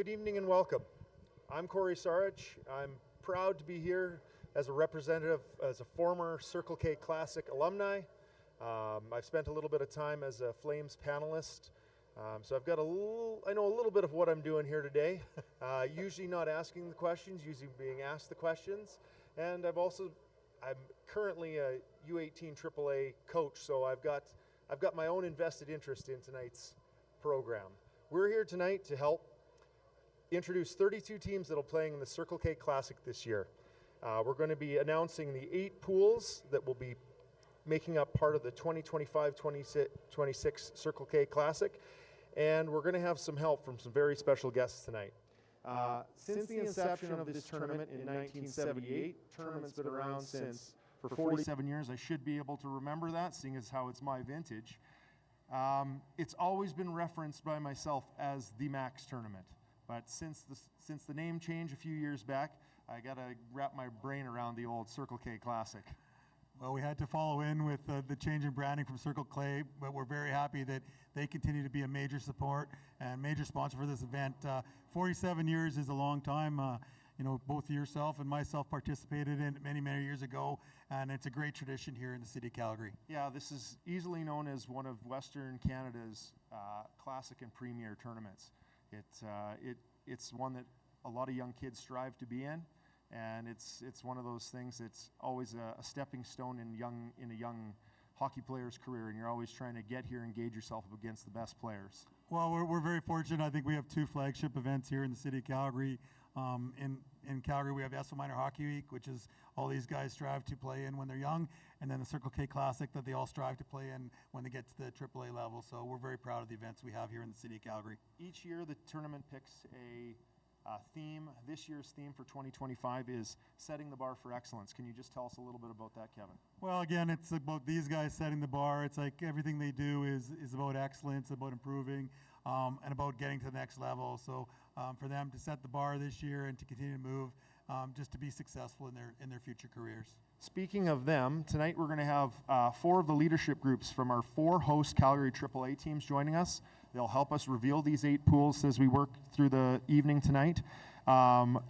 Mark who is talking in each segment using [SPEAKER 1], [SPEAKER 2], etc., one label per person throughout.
[SPEAKER 1] Good evening and welcome. I'm Corey Sarich. I'm proud to be here as a representative, as a former Circle K Classic alumni. I've spent a little bit of time as a Flames panelist, so I've got I know a little bit of what I'm doing here today. Usually not asking the questions, usually being asked the questions. And I'm currently a U18 AAA coach, so I've got my own invested interest in tonight's program. We're here tonight to help introduce 32 teams that are playing in the Circle K Classic this year. We're going to be announcing the 8 pools that will be making up part of the 2025-26 Circle K Classic, and we're going to have some help from some very special guests tonight. Since the inception of this tournament in 1978, tournament's been around for 47 years. I should be able to remember that, seeing as how it's my vintage. It's always been referenced by myself as the Max Tournament, but since the name change a few years back, I got to wrap my brain around the old Circle K Classic.
[SPEAKER 2] Well, we had to follow in with the change in branding from Circle K, but we're very happy that they continue to be a major support and major sponsor for this event. 47 years is a long time. Both yourself and myself participated in it many, many years ago, and it's a great tradition here in the city of Calgary.
[SPEAKER 1] Yeah, this is easily known as one of Western Canada's classic and premier tournaments. It's one that a lot of young kids strive to be in, and it's one of those things that's always a stepping stone in a young hockey player's career, and you're always trying to get here and gauge yourself against the best players.
[SPEAKER 2] Well, we're very fortunate. I think we have 2 flagship events here in the city of Calgary. In Calgary, we have ESO Minor Hockey Week, which is all these guys strive to play in when they're young, and then the Circle K Classic that they all strive to play in when they get to the AAA level. So we're very proud of the events we have here in the city of Calgary.
[SPEAKER 1] Each year, the tournament picks a theme. This year's theme for 2025 is setting the bar for excellence. Can you just tell us a little bit about that, Kevin?
[SPEAKER 2] Well, again, it's about these guys setting the bar. It's like everything they do is about excellence, about improving, and about getting to the next level. So for them to set the bar this year and to continue to move, just to be successful in their future careers.
[SPEAKER 1] Speaking of them, tonight we're going to have 4 of the leadership groups from our 4 host Calgary AAA teams joining us. They'll help us reveal these 8 pools as we work through the evening tonight.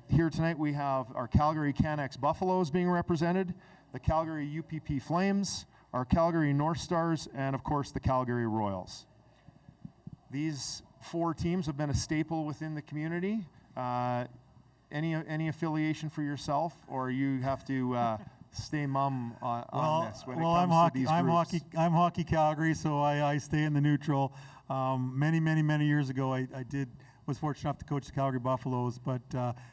[SPEAKER 1] Here tonight we have our Calgary Canucks Buffaloes being represented, the Calgary UPP Flames, our Calgary North Stars, and of course the Calgary Royals. These 4 teams have been a staple within the community. Any affiliation for yourself, or you have to stay mum on this when it comes to these groups?
[SPEAKER 2] I'm Hockey Calgary, so I stay in the neutral. Many years ago, I was fortunate enough to coach the Calgary Buffaloes, but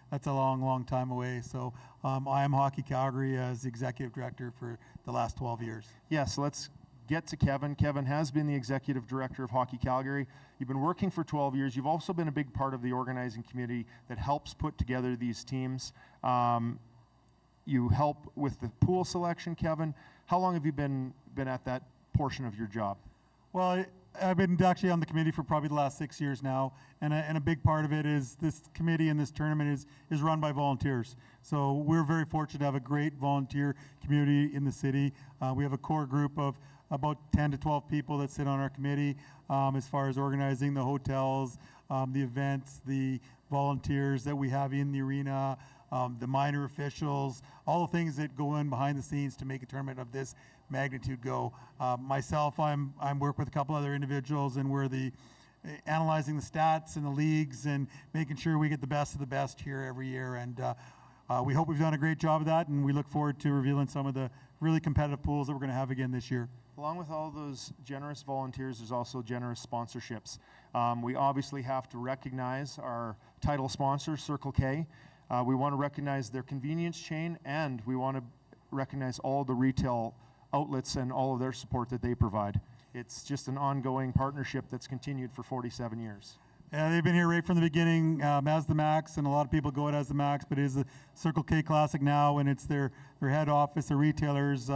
[SPEAKER 2] that's a long time away. So I am Hockey Calgary as the executive director for the last 12 years.
[SPEAKER 1] Yes, let's get to Kevin. Kevin has been the executive director of Hockey Calgary. You've been working for 12 years. You've also been a big part of the organizing committee that helps put together these teams. You help with the pool selection, Kevin. How long have you been at that portion of your job?
[SPEAKER 2] Well, I've been actually on the committee for probably the last 6 years now, and a big part of it is this committee and this tournament is run by volunteers. So we're very fortunate to have a great volunteer community in the city. We have a core group of about 10 to 12 people that sit on our committee as far as organizing the hotels, the events, the volunteers that we have in the arena, the minor officials, all the things that go in behind the scenes to make a tournament of this magnitude go. Myself, I'm work with a couple other individuals, and we're analyzing the stats and the leagues and making sure we get the best of the best here every year. And we hope we've done a great job of that, and we look forward to revealing some of the really competitive pools that we're going to have again this year.
[SPEAKER 1] Along with all those generous volunteers, there's also generous sponsorships. We obviously have to recognize our title sponsor, Circle K. We want to recognize their convenience chain, and we want to recognize all the retail outlets and all of their support that they provide. It's just an ongoing partnership that's continued for 47 years.
[SPEAKER 2] Yeah, they've been here right from the beginning as the Max, and a lot of people go it as the Max, but it is the Circle K Classic now, and it's their head office, their retailers.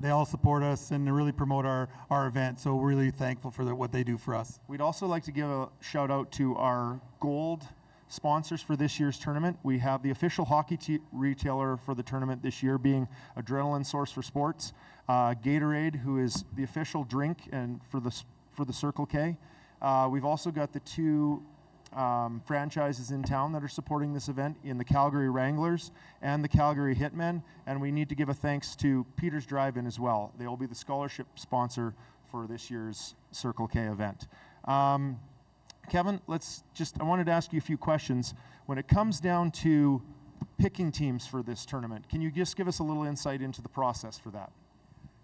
[SPEAKER 2] They all support us and really promote our event, so we're really thankful for what they do for us.
[SPEAKER 1] We'd also like to give a shout out to our gold sponsors for this year's tournament. We have the official hockey retailer for the tournament this year being Adrenaline Source for Sports, Gatorade, who is the official drink and for the Circle K. We've also got the 2
[SPEAKER 3] franchises in town that are supporting this event in the Calgary Wranglers and the Calgary Hitmen, and we need to give a thanks to Peter's Drive-In as well. They will be the scholarship sponsor for this year's Circle K event. Kevin, I wanted to ask you a few questions. When it comes down to picking teams for this tournament, can you just give us a little insight into the process for that?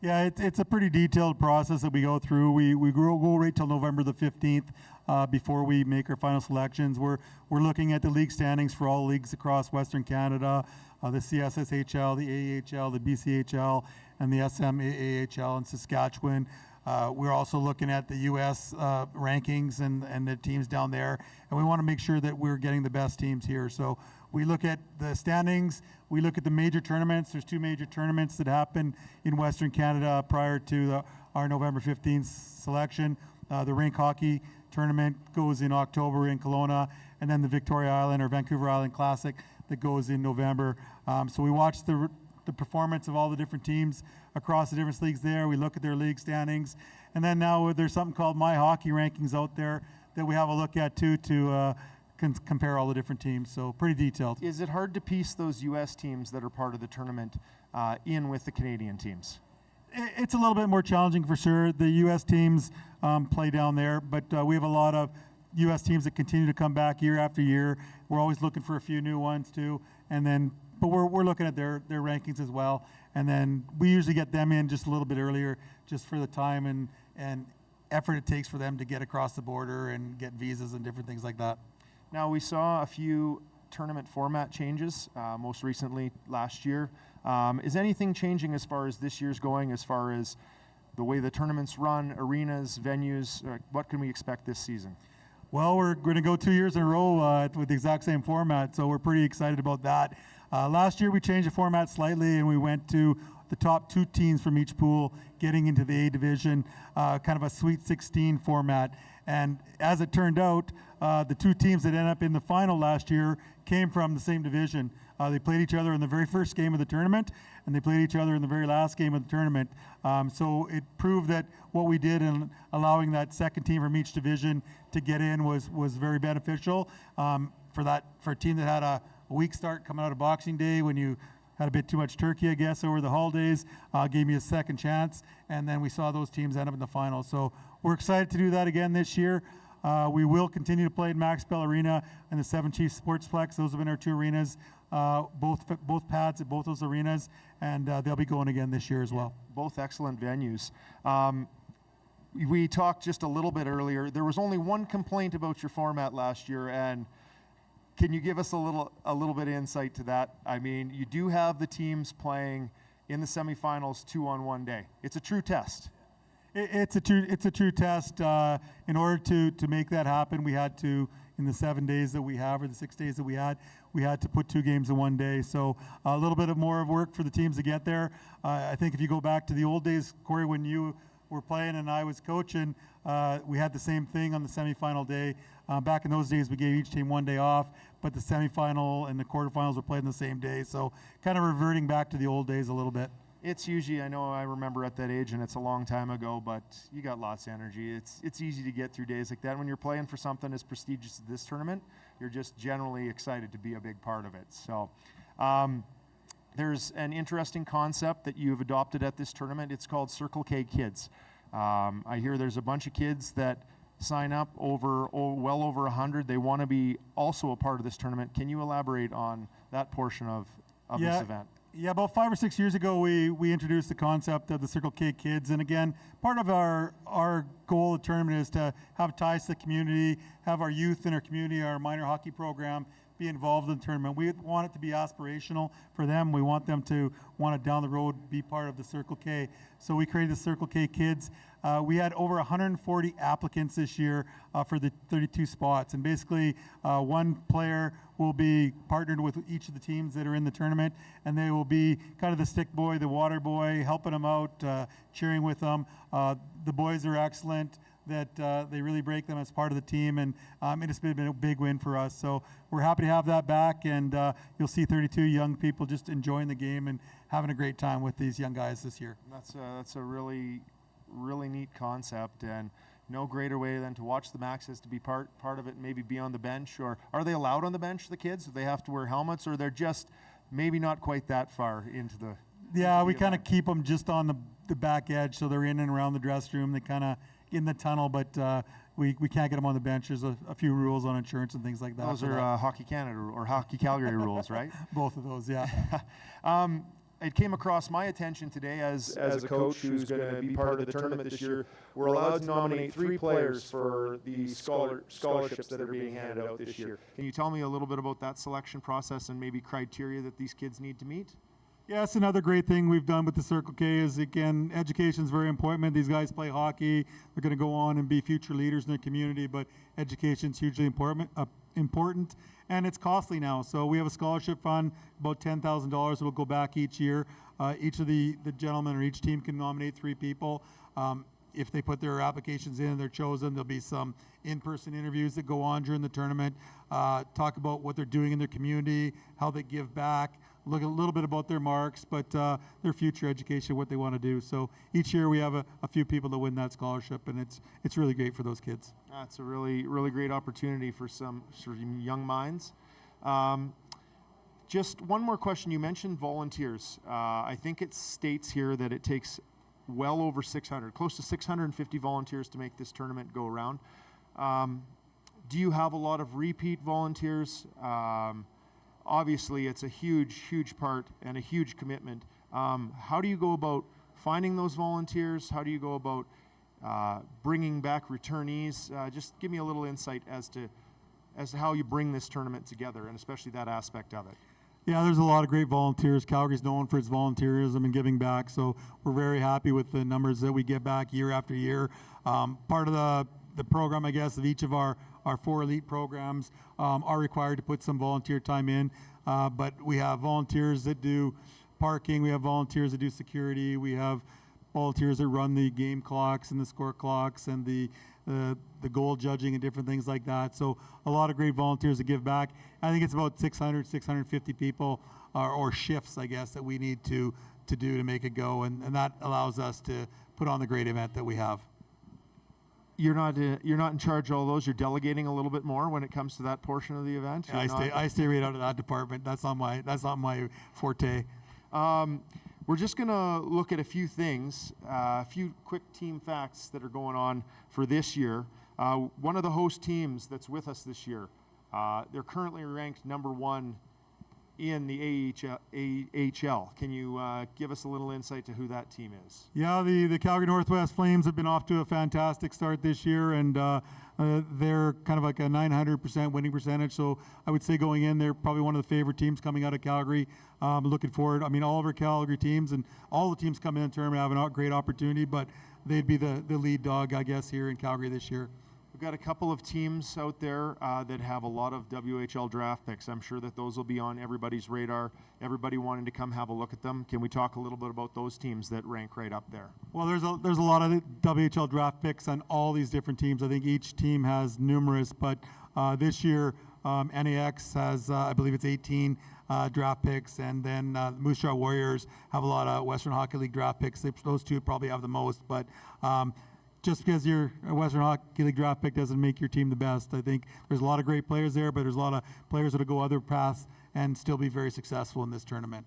[SPEAKER 2] Yeah, it's a pretty detailed process that we go through. We go right till November the 15th before we make our final selections. We're looking at the league standings for all leagues across Western Canada, the CSSHL, the AHL, the BCHL, and the SMAAHL in Saskatchewan. We're also looking at the U.S. Rankings and the teams down there, and we want to make sure that we're getting the best teams here. So we look at the standings, we look at the major tournaments. There's 2 major tournaments that happen in Western Canada prior to our November 15th selection. The rink hockey tournament goes in October in Kelowna, and then the Victoria Island or Vancouver Island Classic that goes in November. So we watch the performance of all the different teams across the different leagues there. We look at their league standings. And then now there's something called My Hockey Rankings out there that we have a look at too to compare all the different teams. So pretty detailed.
[SPEAKER 3] Is it hard to piece those U.S. teams that are part of the tournament in with the Canadian teams?
[SPEAKER 2] It's a little bit more challenging for sure. The U.S. teams play down there, but we have a lot of U.S. teams that continue to come back year after year. We're always looking for a few new ones too. And then but we're looking at their rankings as well, and then we usually get them in just a little bit earlier, just for the time and effort it takes for them to get across the border and get visas and different things like that.
[SPEAKER 3] Now, we saw a few tournament format changes, most recently last year. Is anything changing as far as this year's going, as far as the way the tournaments run, arenas, venues? What can we expect this season?
[SPEAKER 2] Well, we're going to go 2 years in a row with the exact same format, so we're pretty excited about that. Last year we changed the format slightly, and we went to the top 2 teams from each pool getting into the A division, kind of a Sweet 16 format. And as it turned out, the 2 teams that ended up in the final last year came from the same division. They played each other in the very first game of the tournament, and they played each other in the very last game of the tournament. So it proved that what we did in allowing that second team from each division to get in was very beneficial for a team that had a weak start coming out of Boxing Day, when you had a bit too much turkey, I guess, over the holidays. Gave me a second chance, and then we saw those teams end up in the final. So we're excited to do that again this year. We will continue to play at Max Bell Arena and the Seven Chiefs Sportsplex. Those have been our 2 arenas, both pads at both those arenas, and they'll be going again this year as well.
[SPEAKER 3] Both excellent venues. We talked just a little bit earlier. There was only one complaint about your format last year, and can you give us a little bit of insight to that? I mean, you do have the teams playing in the semifinals 2 on 1 day. It's a true test.
[SPEAKER 2] It's a true test. In order to make that happen, we had to, in the 7 days that we have, or the 6 days that we had to put 2 games in 1 day. So a little bit of more of work for the teams to get there. I think if you go back to the old days, Corey, when you were playing and I was coaching, we had the same thing on the semifinal day. Back in those days, we gave each team 1 day off, but the semifinal and the quarterfinals were played on the same day. So kind of reverting back to the old days a little bit.
[SPEAKER 3] It's usually, I know I remember at that age, and it's a long time ago, but you got lots of energy. It's easy to get through days like that. When you're playing for something as prestigious as this tournament, you're just generally excited to be a big part of it. So there's an interesting concept that you've adopted at this tournament. It's called Circle K Kids. I hear there's a bunch of kids that sign up well over 100. They want to be also a part of this tournament. Can you elaborate on that portion of this event?
[SPEAKER 2] Yeah, about 5 or 6 years ago, we introduced the concept of the Circle K Kids. And again, part of our goal of the tournament is to have ties to the community, have our youth in our community, our minor hockey program, be involved in the tournament. We want it to be aspirational for them. We want them to want to down the road be part of the Circle K. So we created the Circle K Kids. We had over 140 applicants this year for the 32 spots. And basically, one player will be partnered with each of the teams that are in the tournament, and they will be kind of the stick boy, the water boy, helping them out, cheering with them. The boys are excellent, that they really break them as part of the team, and it's been a big win for us. So we're happy to have that back, and you'll see 32 young people just enjoying the game and having a great time with these young guys this year.
[SPEAKER 3] That's a really neat concept, and no greater way than to watch the Max as to be part of it, and maybe be on the bench. Or are they allowed on the bench, the kids? Do they have to wear helmets, or they're just maybe not quite that far into the
[SPEAKER 2] Yeah, we kind of keep them just on the back edge, so they're in and around the dressing room. They kind of in the tunnel, but we can't get them on the bench. There's a few rules on insurance and things like that.
[SPEAKER 3] Those are Hockey Canada or Hockey Calgary rules, right?
[SPEAKER 2] Both of those, yeah.
[SPEAKER 3] It came across my attention today as a coach who's going to be part of the tournament this year. We're allowed to nominate 3 players for the scholarships that are being handed out this year. Can you tell me a little bit about that selection process and maybe criteria that these kids need to meet?
[SPEAKER 2] Yes, another great thing we've done with the Circle K is, again, education is very important. These guys play hockey. They're going to go on and be future leaders in their community, but education is hugely important, and it's costly now. So we have a scholarship fund, about $10,000 that will go back each year. Each of the gentlemen or each team can nominate 3 people. If they put their applications in and they're chosen, there'll be some in-person interviews that go on during the tournament, talk about what they're doing in their community, how they give back, look a little bit about their marks, but their future education, what they want to do. So each year we have a few people that win that scholarship, and it's really great for those kids.
[SPEAKER 3] That's a really, really great opportunity for some sort of young minds. Just one more question. You mentioned volunteers. I think it states here that it takes well over 600, close to 650 volunteers to make this tournament go around. Do you have a lot of repeat volunteers? Obviously, it's a huge part and a huge commitment. How do you go about finding those volunteers? How do you go about bringing back returnees? Just give me a little insight as to how you bring this tournament together, and especially that aspect of it.
[SPEAKER 2] Yeah, there's a lot of great volunteers. Calgary's known for its volunteerism and giving back, so we're very happy with the numbers that we get back year after year. Part of the program, I guess, of each of our 4 elite programs are required to put some volunteer time in, but we have volunteers that do parking, we have volunteers that do security, we have volunteers that run the game clocks and the score clocks and the goal judging and different things like that. So a lot of great volunteers that give back. I think it's about 650 people or shifts, I guess, that we need to do to make it go, and that allows us to put on the great event that we have.
[SPEAKER 3] You're not in charge of all those. You're delegating a little bit more when it comes to that portion of the event.
[SPEAKER 2] I stay right out of that department. That's not my forte.
[SPEAKER 3] We're just going to look at a few things, a few quick team facts that are going on for this year. One of the host teams that's with us this year, they're currently ranked number 1 in the AHL. Can you give us a little insight to who that team is?
[SPEAKER 2] Yeah, the Calgary Northwest Flames have been off to a fantastic start this year, and they're kind of like a 900% winning percentage. So I would say going in, they're probably one of the favorite teams coming out of Calgary. Looking forward. I mean, all of our Calgary teams and all the teams coming in the tournament have a great opportunity, but they'd be the lead dog, I guess, here in Calgary this year.
[SPEAKER 3] We've got a couple of teams out there that have a lot of WHL draft picks. I'm sure that those will be on everybody's radar, everybody wanting to come have a look at them. Can we talk a little bit about those teams that rank right up there?
[SPEAKER 2] Well, there's a lot of WHL draft picks on all these different teams. I think each team has numerous, but this year NAX has, I believe it's 18 draft picks, and then Moose Jaw Warriors have a lot of Western Hockey League draft picks. Those two probably have the most, but just because you're a Western Hockey League draft pick doesn't make your team the best. I think there's a lot of great players there, but there's a lot of players that will go other paths and still be very successful in this tournament.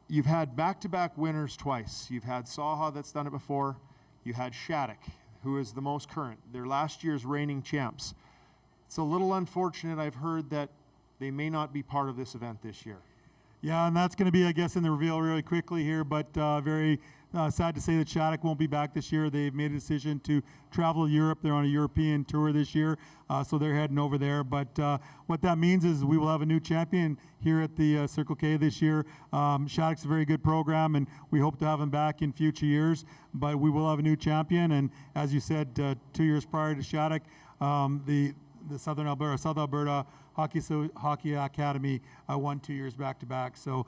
[SPEAKER 3] You've had back-to-back winners twice. You've had Saha that's done it before. You had Shattuck, who is the most current. They're last year's reigning champs. It's a little unfortunate. I've heard that they may not be part of this event this year.
[SPEAKER 2] Yeah, and that's going to be, I guess, in the reveal really quickly here, but very sad to say that Shattuck won't be back this year. They've made a decision to travel to Europe. They're on a European tour this year, so they're heading over there. But what that means is we will have a new champion here at the Circle K this year. Shattuck's a very good program, and we hope to have him back in future years. But we will have a new champion, and as you said, 2 years prior to Shattuck, the South Alberta Hockey Academy won 2 years back-to-back, so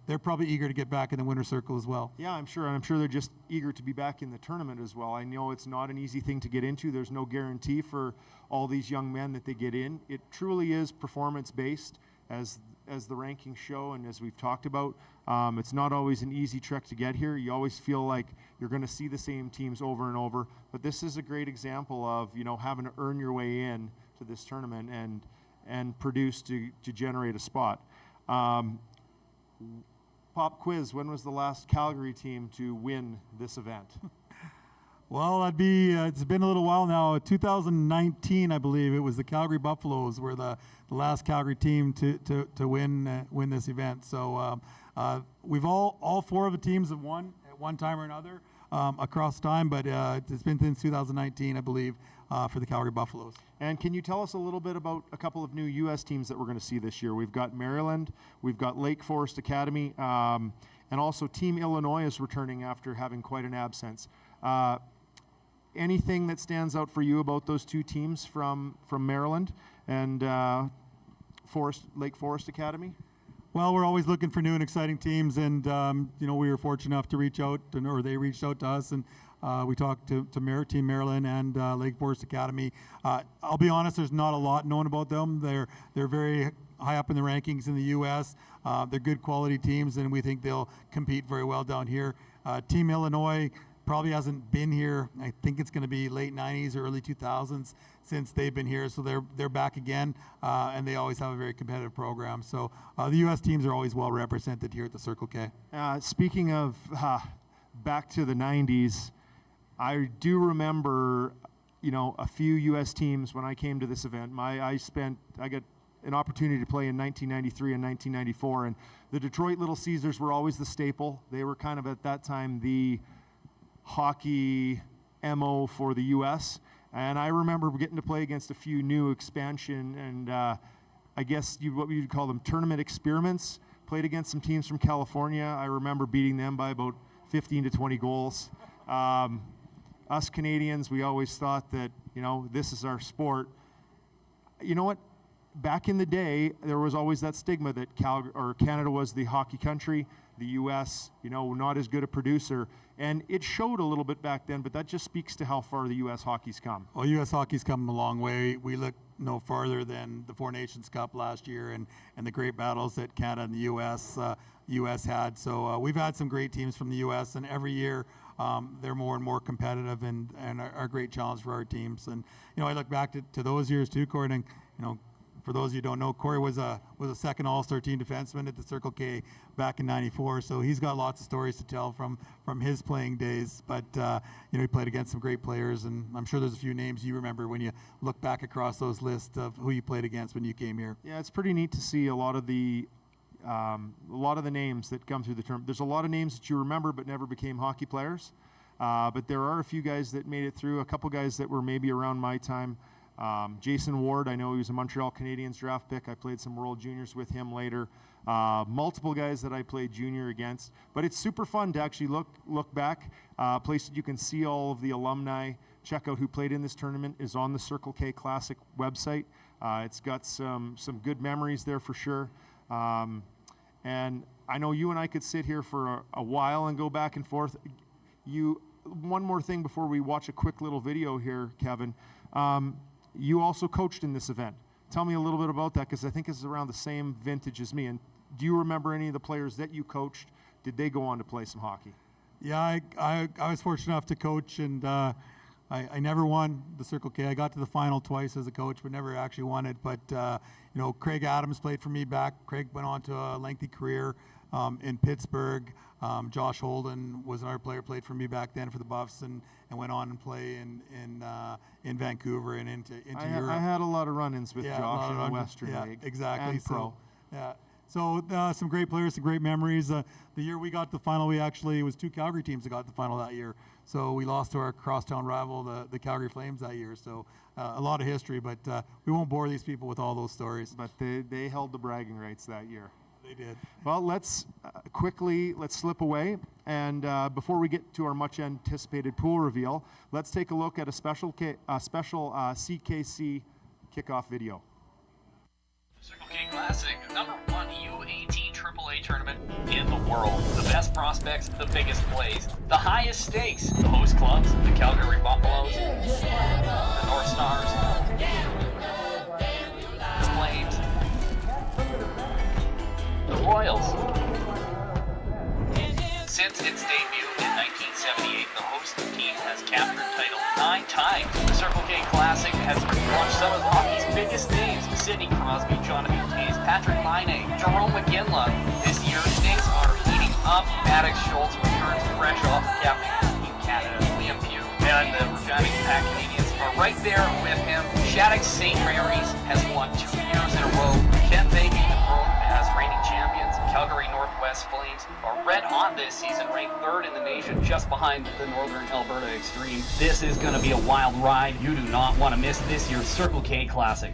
[SPEAKER 2] they're probably eager to get back in the winner's circle as well.
[SPEAKER 3] Yeah, I'm sure, and I'm sure they're just eager to be back in the tournament as well. I know it's not an easy thing to get into. There's no guarantee for all these young men that they get in. It truly is performance-based, as as the rankings show and as we've talked about, it's not always an easy trek to get here. You always feel like you're going to see the same teams over and over, but this is a great example of, you know, having to earn your way in to this tournament and produce to generate a spot. Pop quiz, when was the last Calgary team to win this event?
[SPEAKER 2] Well, that'd be, it's been a little while now. 2019, I believe, it was the Calgary Buffaloes were the last Calgary team to win this event. So we've all four of the teams have won at one time or another across time, but it's been since 2019, I believe, for the Calgary Buffaloes.
[SPEAKER 3] And can you tell us a little bit about a couple of new U.S. teams that we're going to see this year? We've got Maryland, we've got Lake Forest Academy, and also Team Illinois is returning after having quite an absence. Anything that stands out for you about those two teams from Maryland and Lake Forest Academy?
[SPEAKER 2] Well, we're always looking for new and exciting teams, and you know, we were fortunate enough to reach out, or they reached out to us, and we talked to Team Maryland and Lake Forest Academy. I'll be honest, there's not a lot known about them. They're very high up in the rankings in the U.S. They're good quality teams, and we think they'll compete very well down here. Team Illinois probably hasn't been here. I think it's going to be late 90s or early 2000s since they've been here, so they're back again, and they always have a very competitive program. So the U.S. teams are always well represented here at the Circle K.
[SPEAKER 3] Speaking of back to the 90s, I do remember, you know, a few U.S. teams when I came to this event. I got an opportunity to play in 1993 and 1994, and the Detroit Little Caesars were always the staple. They were kind of at that time the hockey MO for the U.S., and I remember getting to play against a few new expansion and I guess what you'd call them tournament experiments. Played against some teams from California. I remember beating them by about 15 to 20 goals. Us Canadians, we always thought that, you know, this is our sport. You know what? Back in the day, there was always that stigma that Canada was the hockey country, the U.S., you know, not as good a producer. And it showed a little bit back then, but that just speaks to how far the U.S. hockey's come.
[SPEAKER 2] Well, U.S. hockey's come a long way. We look no farther than the Four Nations Cup last year and the great battles that Canada and the U.S. had. So we've had some great teams from the U.S., and every year they're more and more competitive and are a great challenge for our teams. And, you know, I look back to those years too, Corey, and, you know, for those of you who don't know, Corey was a second All-Star team defenseman at the Circle K back in '94, so he's got lots of stories to tell from his playing days. But you know, he played against some great players, and I'm sure there's a few names you remember when you look back across those lists of who you played against when you came here.
[SPEAKER 3] Yeah, it's pretty neat to see a lot of the names that come through the tournament. There's a lot of names that you remember but never became hockey players, but there are a few guys that made it through. A couple guys that were maybe around my time. Jason Ward, I know he was a Montreal Canadiens draft pick. I played some World Juniors with him later. Multiple guys that I played junior against. But it's super fun to actually look back. A place that you can see all of the alumni. Check out who played in this tournament is on the Circle K Classic website. It's got some good memories there for sure. And I know you and I could sit here for a while and go back and forth. One more thing before we watch a quick little video here, Kevin. You also coached in this event. Tell me a little bit about that, because I think it's around the same vintage as me. And do you remember any of the players that you coached? Did they go on to play some hockey?
[SPEAKER 2] Yeah, I was fortunate enough to coach, and I never won the Circle K. I got to the final twice as a coach, but never actually won it. But you know, Craig Adams played for me back. Craig went on to a lengthy career in Pittsburgh. Josh Holden was another player, played for me back then for the Buffs, and went on and play in Vancouver and into Europe.
[SPEAKER 3] I had a lot of run-ins with Josh in the Western League.
[SPEAKER 2] Exactly.
[SPEAKER 3] And pro.
[SPEAKER 2] Yeah. So some great players, some great memories. The year we got to the final, it was two Calgary teams that got to the final that year. So we lost to our crosstown rival, the Calgary Flames, that year. So a lot of history, but we won't bore these people with all those stories.
[SPEAKER 3] But they held the bragging rights that year.
[SPEAKER 2] They did.
[SPEAKER 3] Well, let's slip away. And before we get to our much anticipated pool reveal, let's take a look at a special CKC kickoff video.
[SPEAKER 4] Circle K Classic, number one U18 AAA tournament in the world. The best prospects, the biggest plays, the highest stakes. The host clubs, the Calgary Buffaloes, the North Stars, the Flames, Since its debut in 1978, the host team has captured title 9 times. The Circle K Classic has launched some of hockey's biggest names: Sidney Crosby, Jonathan Toews, Patrick Laine, Jerome McGinley. This year, things are heating up. Maddox Schultz returns fresh off the captain of Team Canada. Liam Pugh and the Regina Pack Canadians are right there with him. Shattuck St. Mary's has won 2 years in a row. Can they be dethroned as reigning champions? Calgary Northwest Flames are red hot this season, ranked 3rd in the nation, just behind the Northern Alberta Extreme. This is going to be a wild ride. You do not want to miss this year's Circle K Classic.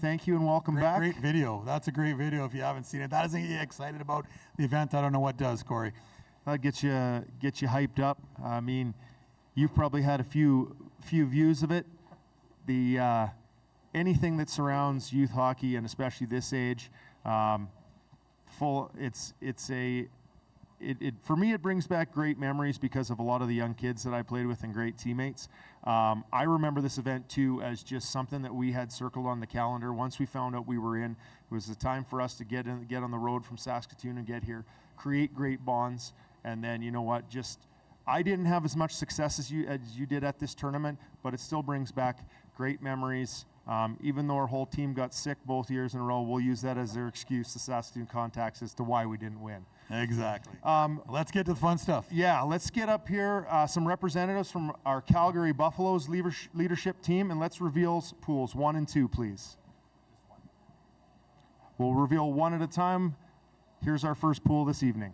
[SPEAKER 3] Thank you and welcome back.
[SPEAKER 2] Great video. That's a great video if you haven't seen it. That doesn't get you excited about the event. I don't know what does, Corey.
[SPEAKER 3] That gets you hyped up. I mean, you've probably had a few views of it. The anything that surrounds youth hockey, and especially this age, for me it brings back great memories because of a lot of the young kids that I played with and great teammates. I remember this event too as just something that we had circled on the calendar. Once we found out we were in, it was the time for us to get on the road from Saskatoon and get here, create great bonds, and then you know what, just I didn't have as much success as you did at this tournament, but it still brings back great memories. Even though our whole team got sick both years in a row, we'll use that as their excuse, the Saskatoon Contacts, as to why we didn't win.
[SPEAKER 2] Exactly. Let's get to the fun stuff.
[SPEAKER 3] Yeah, let's get up here some representatives from our Calgary Buffaloes leadership team, and let's reveal pools 1 and 2, please. We'll reveal one at a time. Here's our first pool this evening.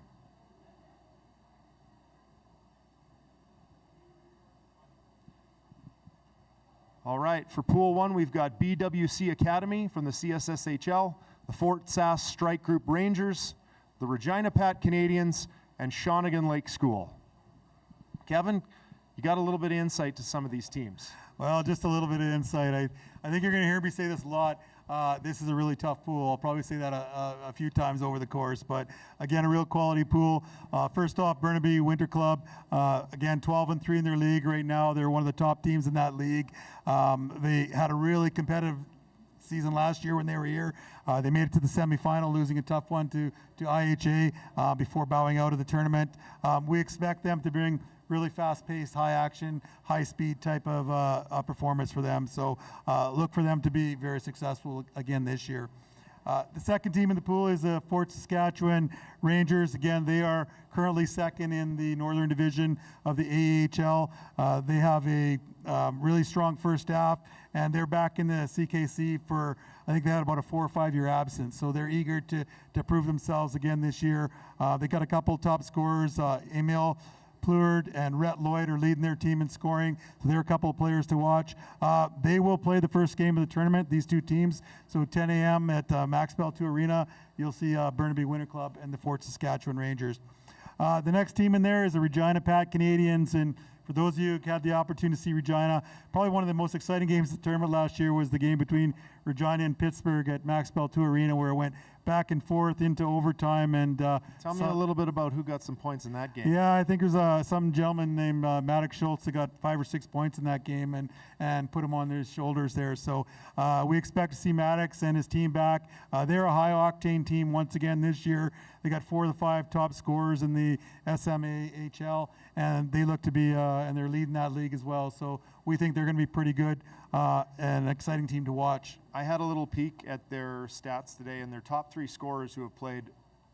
[SPEAKER 3] All right, for Pool 1, we've got BWC Academy from the CSSHL, the Fort Sask Strike Group Rangers, the Regina Pat Canadians, and Shawnigan Lake School. Kevin, you got a little bit of insight to some of these teams.
[SPEAKER 2] Well, just a little bit of insight. I think you're going to hear me say this a lot. This is a really tough pool. I'll probably say that a few times over the course, but again, a real quality pool. First off, Burnaby Winter Club, again, 12-3 in their league right now. They're one of the top teams in that league. They had a really competitive season last year when they were here. They made it to the semifinal, losing a tough one to IHA before bowing out of the tournament. We expect them to bring really fast-paced, high-action, high-speed type of performance for them. So look for them to be very successful again this year. The second team in the pool is the Fort Saskatchewan Rangers. Again, they are currently second in the Northern Division of the AHL. They have a really strong first half, and they're back in the CKC for, I think they had about a 4 or 5 year absence. So they're eager to prove themselves again this year. They got a couple top scorers, Emil Pleward and Rhett Lloyd are leading their team in scoring, so they're a couple of players to watch. They will play the first game of the tournament, these two teams. So 10 a.m. at Max Bell 2 Arena, you'll see Burnaby Winter Club and the Fort Saskatchewan Rangers. The next team in there is the Regina Pat Canadians, and for those of you who had the opportunity to see Regina, probably one of the most exciting games of the tournament last year was the game between Regina and Pittsburgh at Max Bell 2 Arena, where it went back and forth into overtime. And
[SPEAKER 3] tell me a little bit about who got some points in that game.
[SPEAKER 2] Yeah, I think there's some gentleman named Maddox Schultz that got 5 or 6 points in that game and put him on their shoulders there. So we expect to see Maddox and his team back. They're a high-octane team once again this year. They got 4 of the 5 top scorers in the SMAHL, and they look to be, and they're leading that league as well. So we think they're going to be pretty good and an exciting team to watch.
[SPEAKER 3] I had a little peek at their stats today, and their top 3 scorers who have played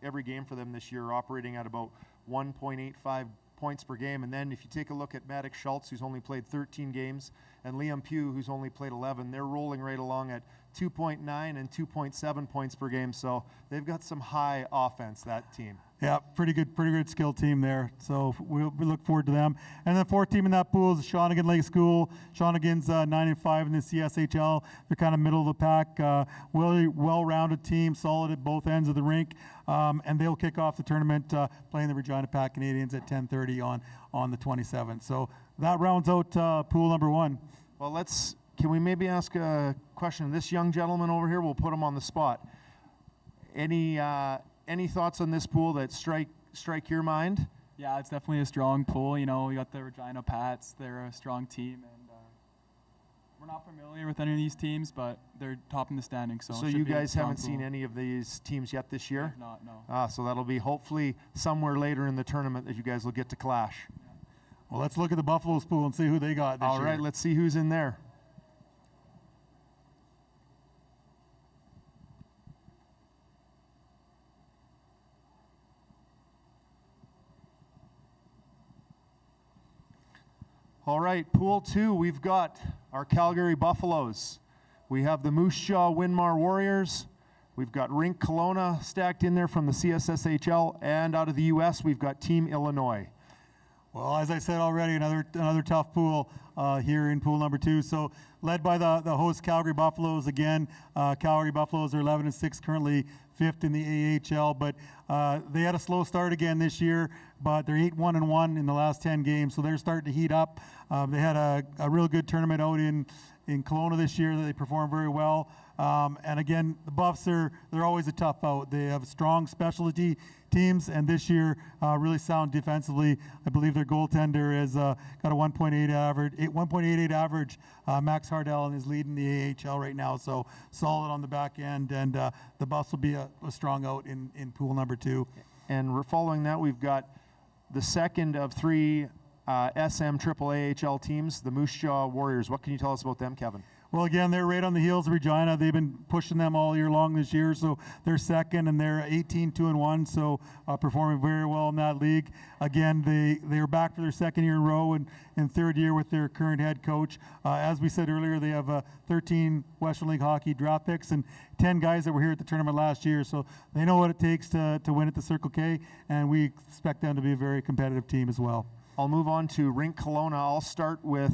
[SPEAKER 3] every game for them this year are operating at about 1.85 points per game. And then if you take a look at Maddox Schultz, who's only played 13 games, and Liam Pugh, who's only played 11, they're rolling right along at 2.9 and 2.7 points per game. So they've got some high offense, that team.
[SPEAKER 2] Yeah, pretty good skill team there. So we look forward to them. And the fourth team in that pool is the Shawnigan Lake School. Shawnigan's 9-5 in the CSHL. They're kind of middle of the pack. Well-rounded team, solid at both ends of the rink. And they'll kick off the tournament playing the Regina Pat Canadians at 10:30 on the 27th. So that rounds out pool number 1.
[SPEAKER 3] Well, can we maybe ask a question? This young gentleman over here, we'll put him on the spot. Any thoughts on this pool that strike your mind?
[SPEAKER 5] Yeah, it's definitely a strong pool. You know, we got the Regina Pats. They're a strong team, and We're not familiar with any of these teams, but they're top in the standings. So,
[SPEAKER 3] So
[SPEAKER 5] it should
[SPEAKER 3] you
[SPEAKER 5] be a
[SPEAKER 3] guys
[SPEAKER 5] strong
[SPEAKER 3] haven't seen
[SPEAKER 5] pool.
[SPEAKER 3] any of these teams yet this year?
[SPEAKER 5] I've not, no.
[SPEAKER 3] So that'll be hopefully somewhere later in the tournament that you guys will get to clash.
[SPEAKER 2] Well, let's look at the Buffalo's pool and see who they got this
[SPEAKER 3] All
[SPEAKER 2] year.
[SPEAKER 3] right, let's see who's in there. All right, Pool 2, we've got our Calgary Buffaloes. We have the Moose Jaw Winmar Warriors. We've got Rink Kelowna stacked in there from the CSSHL, and out of the U.S., we've got Team Illinois.
[SPEAKER 2] Well, as I said already, another tough pool here in pool number 2. So led by the host Calgary Buffaloes again. Calgary Buffaloes are 11-6, currently 5th in the AHL, but they had a slow start again this year, but they're 8-1-1 in the last 10 games, so they're starting to heat up. They had a real good tournament out in Kelowna this year that they performed very well. And again, the Buffs they're always a tough out. They have strong specialty teams, and this year really sound defensively. I believe their goaltender has got a 1.88 average. Max Hardell is leading the AHL right now, so solid on the back end. And the Buffs will be a strong out in pool number 2.
[SPEAKER 3] And following that, we've got the second of 3 SM Triple AHL teams, the Moose Jaw Warriors. What can you tell us about them, Kevin?
[SPEAKER 2] Well, again, they're right on the heels of Regina. They've been pushing them all year long this year, so they're second, and they're 18-2-1, so performing very well in that league. Again, they are back for their second year in a row and third year with their current head coach. As we said earlier, they have 13 Western League hockey draft picks and 10 guys that were here at the tournament last year, so they know what it takes to win at the Circle K, and we expect them to be a very competitive team as well.
[SPEAKER 3] I'll move on to Rink Kelowna. I'll start with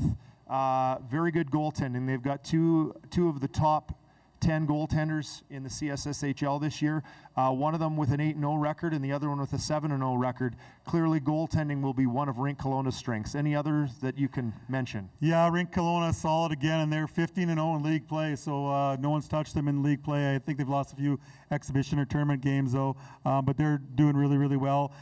[SPEAKER 3] very good goaltending. They've got two of the top 10 goaltenders in the CSSHL this year. One of them with an 8-0 record and the other one with a 7-0 record. Clearly, goaltending will be one of Rink Kelowna's strengths. Any others that you can mention?
[SPEAKER 2] Yeah, Rink Kelowna is solid again, and they're 15-0 in league play, so no one's touched them in league play. I think they've lost a few exhibition or tournament games, though, but they're doing really, really well.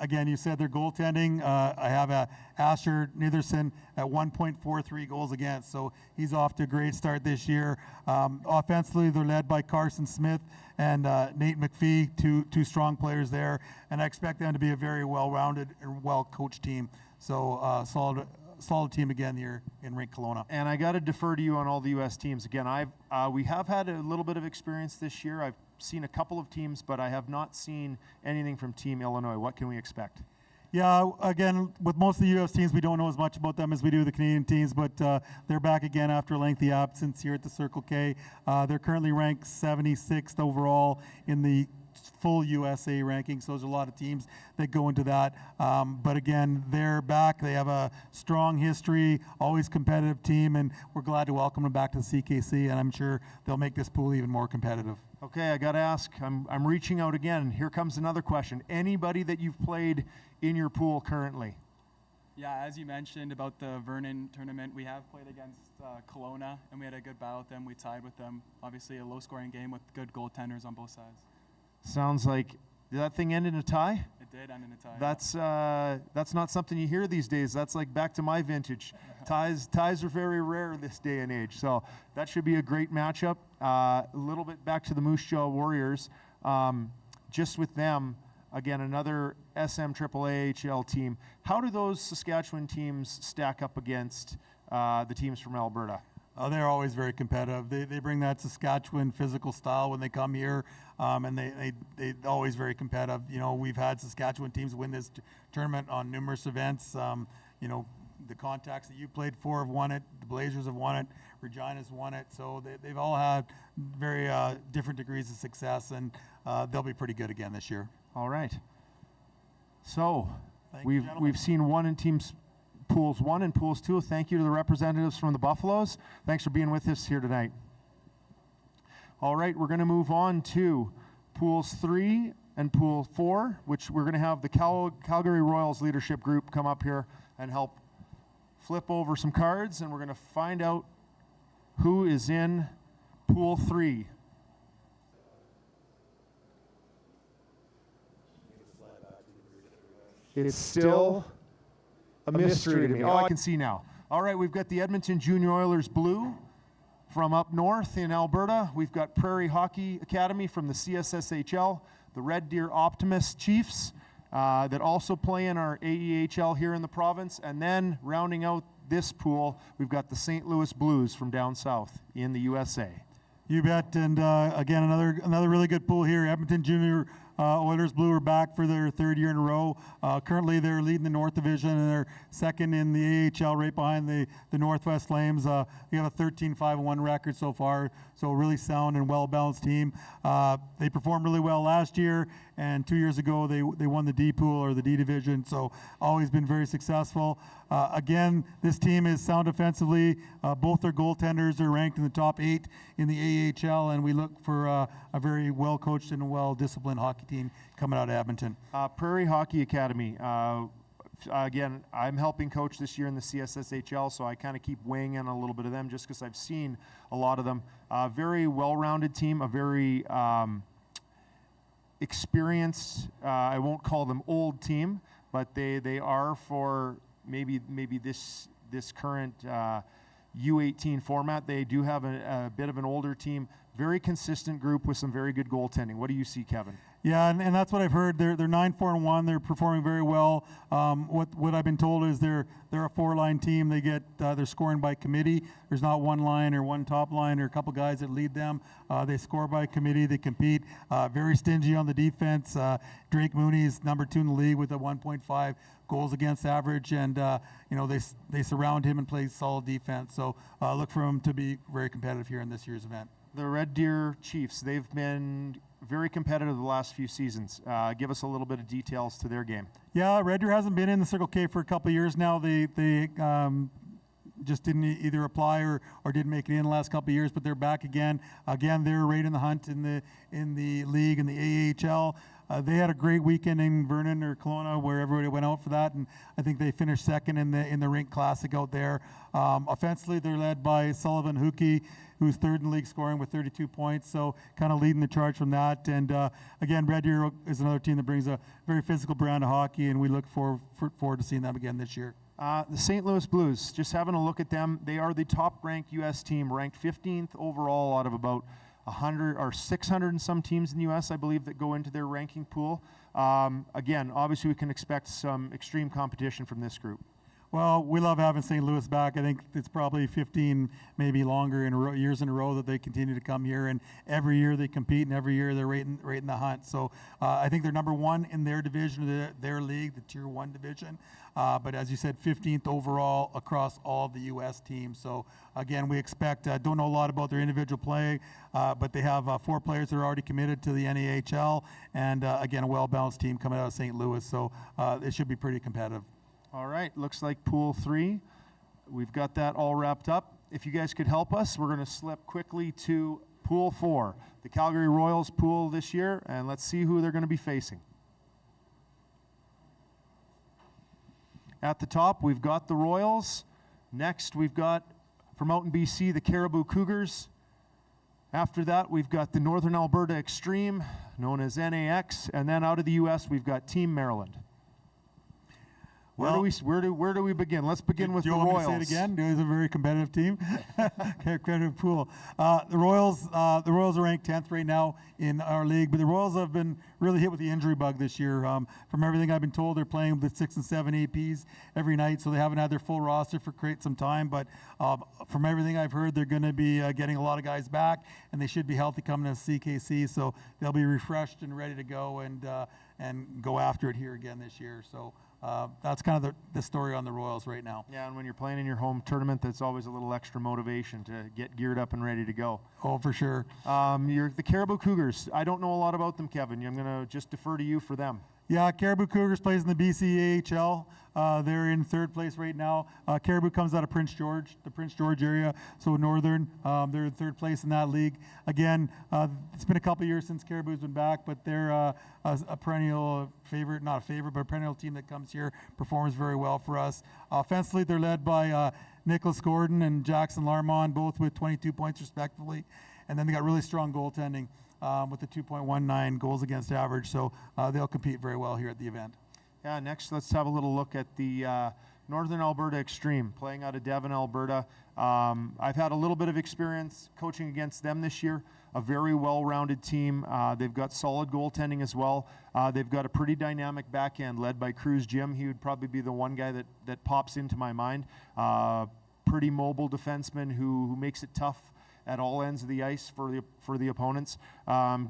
[SPEAKER 2] Again, you said their goaltending. I have Asher Nitherson at 1.43 goals against, so he's off to a great start this year. Offensively, they're led by Carson Smith and Nate McPhee, two strong players there, and I expect them to be a very well-rounded and well-coached team. So solid team again here in Rink Kelowna.
[SPEAKER 3] And I got to defer to you on all the U.S. teams. Again, we have had a little bit of experience this year. I've seen a couple of teams, but I have not seen anything from Team Illinois. What can we expect?
[SPEAKER 2] Yeah, again, with most of the U.S. teams, we don't know as much about them as we do the Canadian teams, but they're back again after a lengthy absence here at the Circle K. They're currently ranked 76th overall in the full USA ranking, so there's a lot of teams that go into that. But again, they're back. They have a strong history, always competitive team, and we're glad to welcome them back to the CKC, and I'm sure they'll make this pool even more competitive.
[SPEAKER 3] Okay, I got to ask. I'm reaching out again. Here comes another question. Anybody that you've played in your pool currently?
[SPEAKER 5] Yeah, as you mentioned about the Vernon tournament, we have played against Kelowna, and we had a good battle with them. We tied with them. Obviously, a low-scoring game with good goaltenders on both sides.
[SPEAKER 3] Sounds like, did that thing end in a tie?
[SPEAKER 5] It did end in a tie.
[SPEAKER 3] That's not something you hear these days. That's like back to my vintage. Ties are very rare in this day and age. So that should be a great matchup. A little bit back to the Moose Jaw Warriors. Just with them, again, another SM Triple AHL team. How do those Saskatchewan teams stack up against the teams from Alberta?
[SPEAKER 2] They're always very competitive. They bring that Saskatchewan physical style when they come here, and they always very competitive. You know, we've had Saskatchewan teams win this tournament on numerous events. You know, the contacts that you played for have won it. The Blazers have won it. Regina's won it. So they've all had very different degrees of success, and they'll be pretty good again this year.
[SPEAKER 3] All right. So
[SPEAKER 2] you,
[SPEAKER 3] we've seen one in teams. Pools 1 and Pools 2. Thank you to the representatives from the Buffaloes. Thanks for being with us here tonight. All right, we're going to move on to Pools 3 and Pool 4, which we're going to have the Calgary Royals leadership group come up here and help flip over some cards, and we're going to find out who is in Pool 3. It's still a mystery to me. Oh, I can see now. All right, we've got the Edmonton Junior Oilers Blue from up north in Alberta. We've got Prairie Hockey Academy from the CSSHL, the Red Deer Optimist Chiefs that also play in our AEHL here in the province. And then rounding out this pool, we've got the St. Louis Blues from down south in the USA.
[SPEAKER 2] You bet, and again, another really good pool here. Edmonton Junior Oilers Blue are back for their third year in a row. Currently, they're leading the North Division, and they're second in the AHL, right behind the Northwest Flames. They have a 13-5-1 record so far, so a really sound and well-balanced team. They performed really well last year, and 2 years ago they won the D pool or the D division, so always been very successful. Again, this team is sound defensively. Both their goaltenders are ranked in the top 8 in the AHL, and we look for a very well-coached and well-disciplined hockey team coming out of Edmonton.
[SPEAKER 3] Prairie Hockey Academy. Again, I'm helping coach this year in the CSSHL, so I kind of keep weighing in a little bit of them just because I've seen a lot of them. Very well-rounded team, a very experienced, I won't call them old team, but they are for maybe this current U18 format. They do have a bit of an older team, very consistent group with some very good goaltending. What do you see, Kevin?
[SPEAKER 2] Yeah, and that's what I've heard. They're 9-4-1. They're performing very well. What I've been told is they're a 4-line team. They're scoring by committee. There's not one line or one top line or a couple guys that lead them. They score by committee. They compete. Very stingy on the defense. Drake Mooney is number 2 in the league with a 1.5 goals against average, and they surround him and play solid defense. So look for him to be very competitive here in this year's event.
[SPEAKER 3] The Red Deer Chiefs, they've been very competitive the last few seasons. Give us a little bit of details to their game.
[SPEAKER 2] Yeah, Red Deer hasn't been in the Circle K for a couple of years now. They just didn't either apply or didn't make it in the last couple of years, but they're back again. Again, they're right in the hunt in the league, in the AHL. They had a great weekend in Vernon or Kelowna where everybody went out for that, and I think they finished second in the Rink Classic out there. Offensively, they're led by Sullivan Hookey, who's third in league scoring with 32 points, so kind of leading the charge from that. And again, Red Deer is another team that brings a very physical brand of hockey, and we look forward to seeing them again this year.
[SPEAKER 3] The St. Louis Blues, just having a look at them, they are the top-ranked U.S. team, ranked 15th overall out of about 100 or 600 and some teams in the U.S., I believe, that go into their ranking pool. Again, obviously we can expect some extreme competition from this group.
[SPEAKER 2] Well, we love having St. Louis back. I think it's probably 15, maybe longer years in a row that they continue to come here, and every year they compete, and every year they're right in the hunt. So I think they're number 1 in their division, their league, the Tier 1 division. But as you said, 15th overall across all of the U.S. teams. So again, we expect, don't know a lot about their individual play, but they have 4 players that are already committed to the NAHL, and again, a well-balanced team coming out of St. Louis. So it should be pretty competitive.
[SPEAKER 3] All right, looks like Pool 3. We've got that all wrapped up. If you guys could help us, we're going to slip quickly to Pool 4, the Calgary Royals pool this year, and let's see who they're going to be facing. At the top, we've got the Royals. Next, we've got, from out in BC, the Caribou Cougars. After that, we've got the Northern Alberta Extreme, known as NAX, and then out of the U.S., we've got Team Maryland. Where do we begin? Let's begin with the Royals.
[SPEAKER 2] Do you want me to say it again? It's a very competitive team, competitive pool. The Royals are ranked 10th right now in our league, but the Royals have been really hit with the injury bug this year. From everything I've been told, they're playing with 6 and 7 APs every night, so they haven't had their full roster for quite some time. But from everything I've heard, they're going to be getting a lot of guys back, and they should be healthy coming to CKC, so they'll be refreshed and ready to go and go after it here again this year. So. That's kind of the story on the Royals right now.
[SPEAKER 3] Yeah, and when you're playing in your home tournament, that's always a little extra motivation to get geared up and ready to go.
[SPEAKER 2] Oh, for sure.
[SPEAKER 3] You're the Caribou Cougars. I don't know a lot about them, Kevin. I'm going to just defer to you for them.
[SPEAKER 2] Yeah, Caribou Cougars plays in the BC AHL. They're in 3rd place right now. Caribou comes out of Prince George, the Prince George area, so northern. They're in 3rd place in that league. Again, it's been a couple of years since Caribou's been back, but they're a perennial favorite, not a favorite, but a perennial team that comes here, performs very well for us. Offensively, they're led by Nicholas Gordon and Jackson Larmon, both with 22 points respectively. And then they got really strong goaltending with the 2.19 goals against average, so they'll compete very well here at the event.
[SPEAKER 3] Yeah, next let's have a little look at the Northern Alberta Extreme, playing out of Devon, Alberta. I've had a little bit of experience coaching against them this year. A very well-rounded team. They've got solid goaltending as well. They've got a pretty dynamic back end led by Cruz Jim. He would probably be the one guy that pops into my mind. Pretty mobile defenseman who makes it tough at all ends of the ice for the opponents.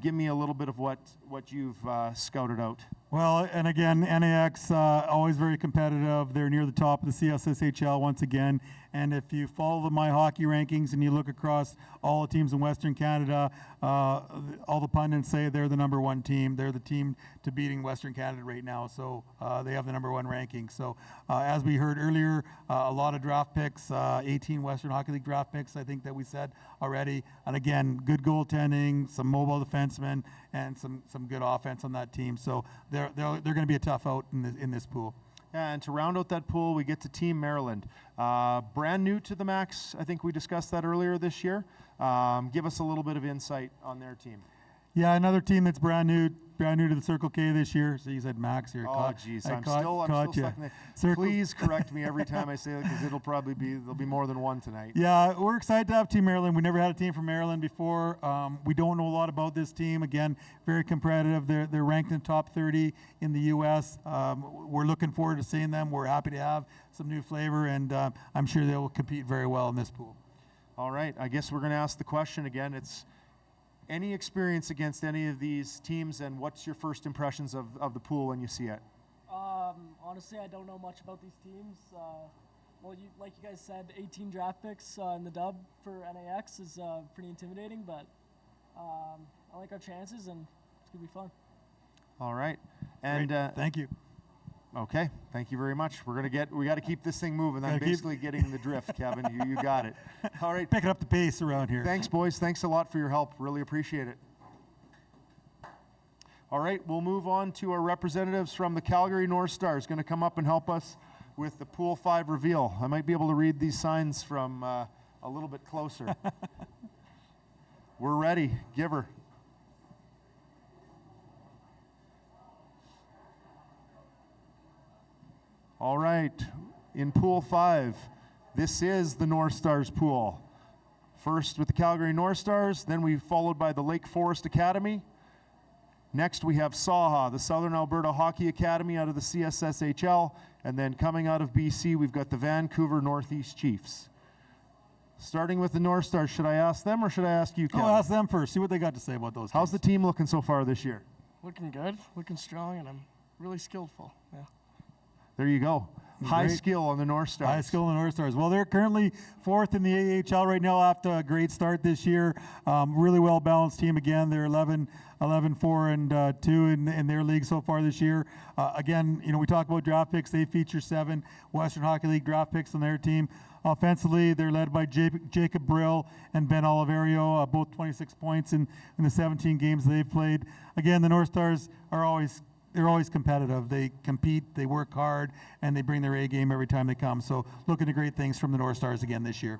[SPEAKER 3] Give me a little bit of what you've scouted out.
[SPEAKER 2] Well, and again, NAX always very competitive. They're near the top of the CSSHL once again. And if you follow the My Hockey rankings and you look across all the teams in Western Canada, all the pundits say they're the number one team. They're the team to beating Western Canada right now. So they have the number one ranking. So as we heard earlier, a lot of draft picks, 18 Western Hockey League draft picks, I think that we said already. And again, good goaltending, some mobile defensemen, and some good offense on that team. So they're going to be a tough out in this pool.
[SPEAKER 3] Yeah, and to round out that pool, we get to Team Maryland. Brand new to the Max. I think we discussed that earlier this year. Give us a little bit of insight on their team.
[SPEAKER 2] Yeah, another team that's brand new to the Circle K this year. So you said Max here.
[SPEAKER 3] Oh, geez, I'm still stuck in the. Please correct me every time I say that, because there'll be more than one tonight.
[SPEAKER 2] Yeah, we're excited to have Team Maryland. We never had a team from Maryland before. We don't know a lot about this team. Again, very competitive. They're ranked in top 30 in the U.S. We're looking forward to seeing them. We're happy to have some new flavor, and I'm sure they will compete very well in this pool.
[SPEAKER 3] All right, I guess we're going to ask the question again. It's any experience against any of these teams, and what's your first impressions of the pool when you see it?
[SPEAKER 6] Honestly, I don't know much about these teams. Well, like you guys said, 18 draft picks in the dub for NAX is pretty intimidating, but I like our chances, and it's going to be fun.
[SPEAKER 3] All right. And
[SPEAKER 2] thank you.
[SPEAKER 3] Okay, thank you very much. We got to keep this thing moving. I'm basically getting the drift, Kevin. You got it. All right.
[SPEAKER 2] Picking up the pace around here.
[SPEAKER 3] Thanks, boys. Thanks a lot for your help. Really appreciate it. All right, we'll move on to our representatives from the Calgary North Stars. Going to come up and help us with the Pool 5 reveal. I might be able to read these signs from a little bit closer. We're ready. Give her. All right, in Pool 5, this is the North Stars pool. First with the Calgary North Stars, then we followed by the Lake Forest Academy. Next we have Saha, the Southern Alberta Hockey Academy out of the CSSHL, and then coming out of BC, we've got the Vancouver Northeast Chiefs. Starting with the North Stars, should I ask them or should I ask you, Kevin?
[SPEAKER 2] I'll ask them first, see what they got to say about those
[SPEAKER 3] How's
[SPEAKER 2] teams.
[SPEAKER 3] the team looking so far this year?
[SPEAKER 6] Looking good, looking strong, and I'm really skillful. Yeah.
[SPEAKER 3] There you go. High
[SPEAKER 2] Great.
[SPEAKER 3] skill on the North Stars.
[SPEAKER 2] High skill in the North Stars. Well, they're currently fourth in the AHL right now after a great start this year. Really well-balanced team again. They're 11-4-2 in their league so far this year. Again, we talk about draft picks. They feature 7 Western Hockey League draft picks on their team. Offensively, they're led by Jacob Brill and Ben Oliverio, both 26 points in the 17 games they've played. Again, the North Stars are always competitive. They compete, they work hard, and they bring their A game every time they come. So looking at great things from the North Stars again this year.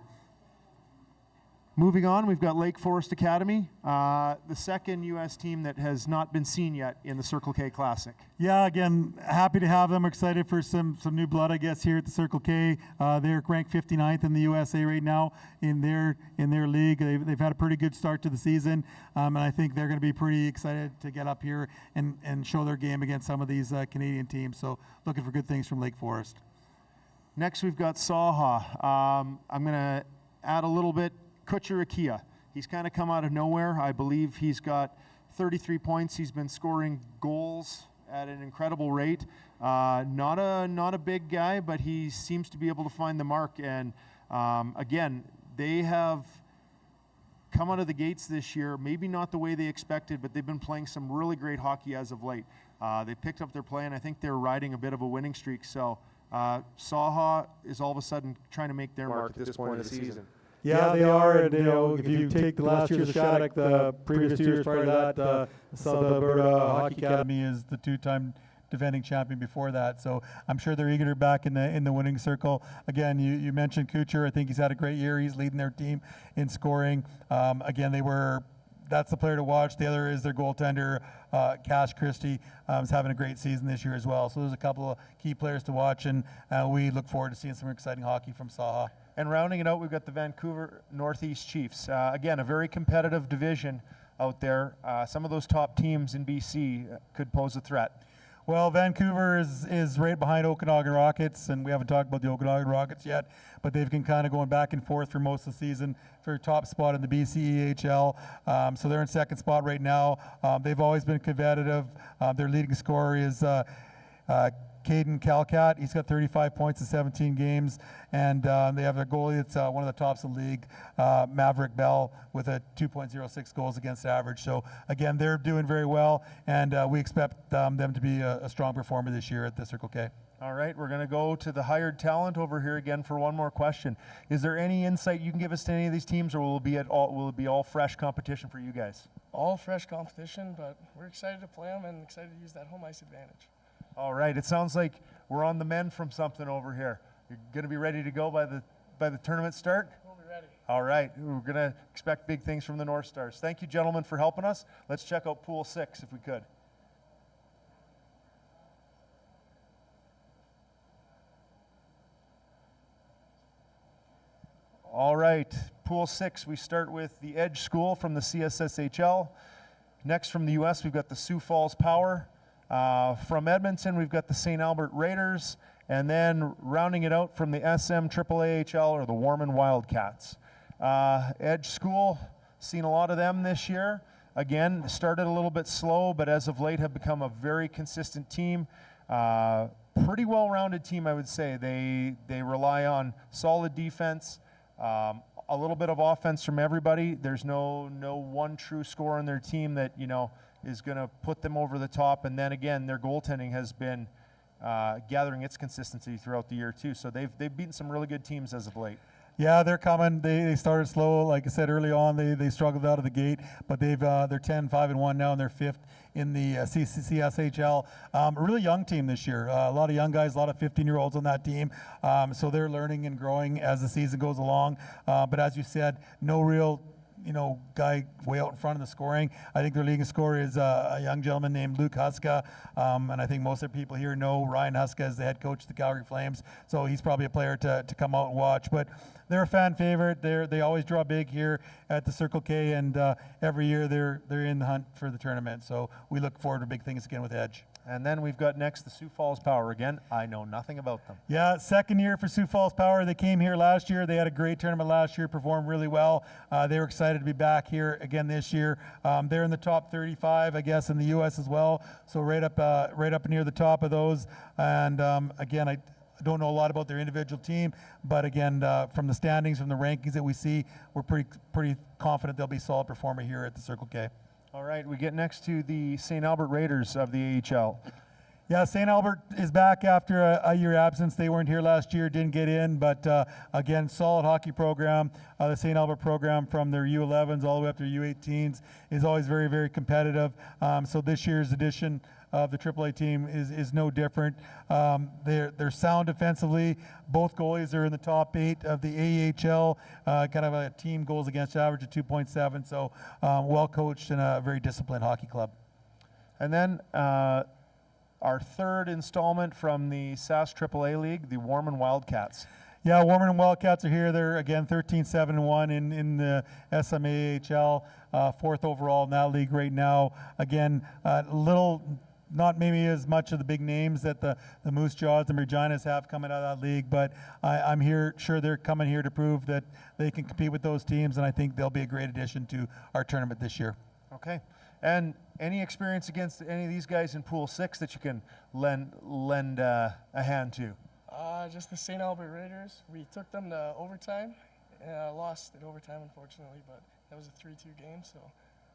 [SPEAKER 3] Moving on, we've got Lake Forest Academy, the second U.S. team that has not been seen yet in the Circle K Classic.
[SPEAKER 2] Yeah, again, happy to have them. Excited for some new blood, I guess, here at the Circle K. They're ranked 59th in the USA right now in their league. They've had a pretty good start to the season, and I think they're going to be pretty excited to get up here and show their game against some of these Canadian teams. So looking for good things from Lake Forest.
[SPEAKER 3] Next, we've got Saha. I'm going to add a little bit. Kutcher Akia. He's kind of come out of nowhere. I believe he's got 33 points. He's been scoring goals at an incredible rate. Not a big guy, but he seems to be able to find the mark. And again, they have come out of the gates this year, maybe not the way they expected, but they've been playing some really great hockey as of late. They picked up their play, and I think they're riding a bit of a winning streak. So Saha is all of a sudden trying to make their mark at this point of the season.
[SPEAKER 2] Yeah, they are, and if you take the last year's Shattuck, the previous 2 years prior to that, South Alberta Hockey Academy is the 2-time defending champion before that. So I'm sure they're eager to be back in the winning circle. Again, you mentioned Kucher. I think he's had a great year. He's leading their team in scoring. Again, they were that's the player to watch. The other is their goaltender, Cash Christie, is having a great season this year as well. So there's a couple of key players to watch, and we look forward to seeing some exciting hockey from Saha.
[SPEAKER 3] And rounding it out, we've got the Vancouver Northeast Chiefs. Again, a very competitive division out there. Some of those top teams in BC could pose a threat.
[SPEAKER 2] Well, Vancouver is right behind Okanagan Rockets, and we haven't talked about the Okanagan Rockets yet, but they've been kind of going back and forth for most of the season for a top spot in the BCEHL. So they're in second spot right now. They've always been competitive. Their leading scorer is Caden Calcat. He's got 35 points in 17 games, and they have a goalie that's one of the tops in the league, Maverick Bell, with a 2.06 goals against average. So again, they're doing very well, and we expect them to be a strong performer this year at the Circle K.
[SPEAKER 3] All right, we're going to go to the hired talent over here again for one more question. Is there any insight you can give us to any of these teams, or will it be all fresh competition for you guys?
[SPEAKER 7] All fresh competition, but we're excited to play them and excited to use that home ice advantage.
[SPEAKER 3] All right, it sounds like we're on the mend from something over here. You're going to be ready to go by the tournament start?
[SPEAKER 7] We'll be ready.
[SPEAKER 3] All right, we're going to expect big things from the North Stars. Thank you, gentlemen, for helping us. Let's check out Pool 6 if we could. All right, Pool 6, we start with the Edge School from the CSSHL. Next from the U.S., we've got the Sioux Falls Power. From Edmonton, we've got the St. Albert Raiders. And then rounding it out from the SM AAAHL or the Warman Wildcats. Edge School, seen a lot of them this year. Again, started a little bit slow, but as of late have become a very consistent team. Pretty well-rounded team, I would say. They rely on solid defense, a little bit of offense from everybody. There's no one true scorer on their team that, is going to put them over the top. And then again, their goaltending has been gathering its consistency throughout the year too. So they've beaten some really good teams as of late.
[SPEAKER 2] Yeah, they're coming. They started slow, like I said early on. They struggled out of the gate, but they're 10-5-1 now, and they're fifth in the CSHL. A really young team this year. A lot of young guys, a lot of 15-year-olds on that team. So they're learning and growing as the season goes along. But as you said, no real guy way out in front of the scoring. I think their leading scorer is a young gentleman named Luke Huska, and I think most of the people here know Ryan Huska as the head coach of the Calgary Flames, so he's probably a player to come out and watch. But they're a fan favorite. They always draw big here at the Circle K, and every year they're in the hunt for the tournament. So we look forward to big things again with Edge.
[SPEAKER 3] And then we've got next the Sioux Falls Power. Again, I know nothing about them.
[SPEAKER 2] Yeah, second year for Sioux Falls Power. They came here last year. They had a great tournament last year, performed really well. They were excited to be back here again this year. They're in the top 35, I guess, in the U.S. as well. So right up near the top of those. And again, I don't know a lot about their individual team, but again, from the standings, from the rankings that we see, we're pretty confident they'll be a solid performer here at the Circle K.
[SPEAKER 3] All right, we get next to the St. Albert Raiders of the AHL.
[SPEAKER 2] Yeah, St. Albert is back after a year absence. They weren't here last year, didn't get in, but again, solid hockey program. The St. Albert program from their U11s all the way up to their U18s is always very, very competitive. So this year's edition of the AAA team is no different. They're sound defensively. Both goalies are in the top 8 of the AHL. Kind of a team goals against average of 2.7. So well coached and a very disciplined hockey club.
[SPEAKER 3] And then our third installment from the SAS AAA League, the Warman Wildcats.
[SPEAKER 2] Yeah, Warman Wildcats are here. They're, again, 13-7-1 in the SMAHL, fourth overall in that league right now. Again, not maybe as much of the big names that the Moose Jaws and Reginas have coming out of that league, but I'm sure they're coming here to prove that they can compete with those teams, and I think they'll be a great addition to our tournament this year.
[SPEAKER 3] Okay. And any experience against any of these guys in Pool 6 that you can lend a hand to?
[SPEAKER 7] Just the St. Albert Raiders. We took them to overtime. Lost in overtime, unfortunately, but that was a 3-2 game. So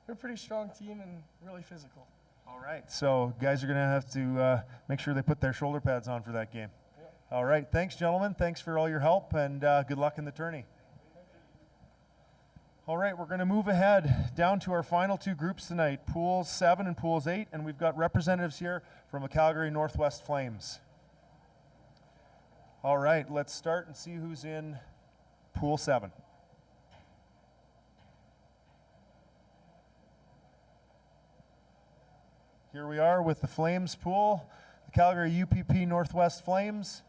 [SPEAKER 7] they're a pretty strong team and really physical.
[SPEAKER 3] All right. So guys are going to have to make sure they put their shoulder pads on for that game.
[SPEAKER 7] Yeah.
[SPEAKER 3] All right. Thanks, gentlemen. Thanks for all your help, and good luck in the tourney. All right, we're going to move ahead down to our final two groups tonight, Pools 7 and Pools 8, and we've got representatives here from the Calgary Northwest Flames. All right, let's start and see who's in Pool 7.
[SPEAKER 1] Here we are with the Flames pool, the Calgary UPP Northwest Flames.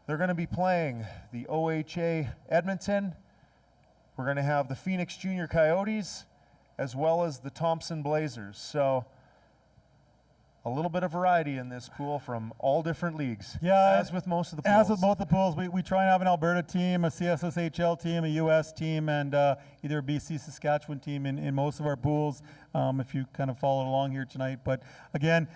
[SPEAKER 1] They're going to be playing the OHA Edmonton. We're going to have the Phoenix Junior Coyotes as well as the Thompson Blazers. So a little bit of variety in this pool from all different leagues.
[SPEAKER 2] Yeah,
[SPEAKER 1] as with most of the pools.
[SPEAKER 2] As with both the pools, we try and have an Alberta team, a CSSHL team, a US team, and either a BC Saskatchewan team in most of our pools, if you kind of followed along here tonight. But again,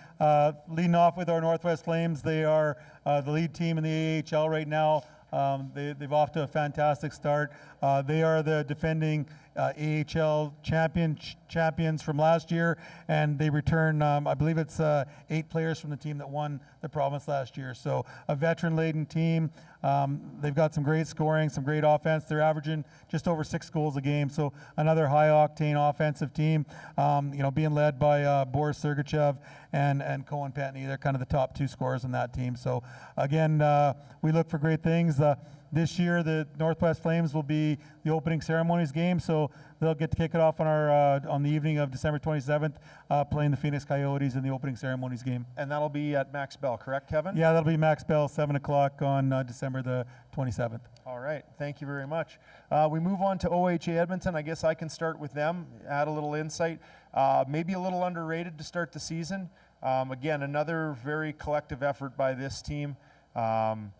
[SPEAKER 2] leading off with our Northwest Flames, they are the lead team in the AHL right now. They've off to a fantastic start. They are the defending AHL champions from last year, and they return, I believe it's 8 players from the team that won the province last year. So a veteran-laden team. They've got some great scoring, some great offense. They're averaging just over 6 goals a game. So another high-octane offensive team, being led by Boris Sergachev and Cohen Pentney. They're kind of the top 2 scorers in that team. So again, we look for great things. This year, the Northwest Flames will be the opening ceremonies game, so they'll get to kick it off on the evening of December 27th, playing the Phoenix Coyotes in the opening ceremonies game.
[SPEAKER 1] And that'll be at Max Bell, correct, Kevin?
[SPEAKER 2] Yeah, that'll be Max Bell, 7 o'clock on December the 27th.
[SPEAKER 1] All right, thank you very much. We move on to OHA Edmonton. I guess I can start with them, add a little insight. Maybe a little underrated to start the season. Again, another very collective effort by this team.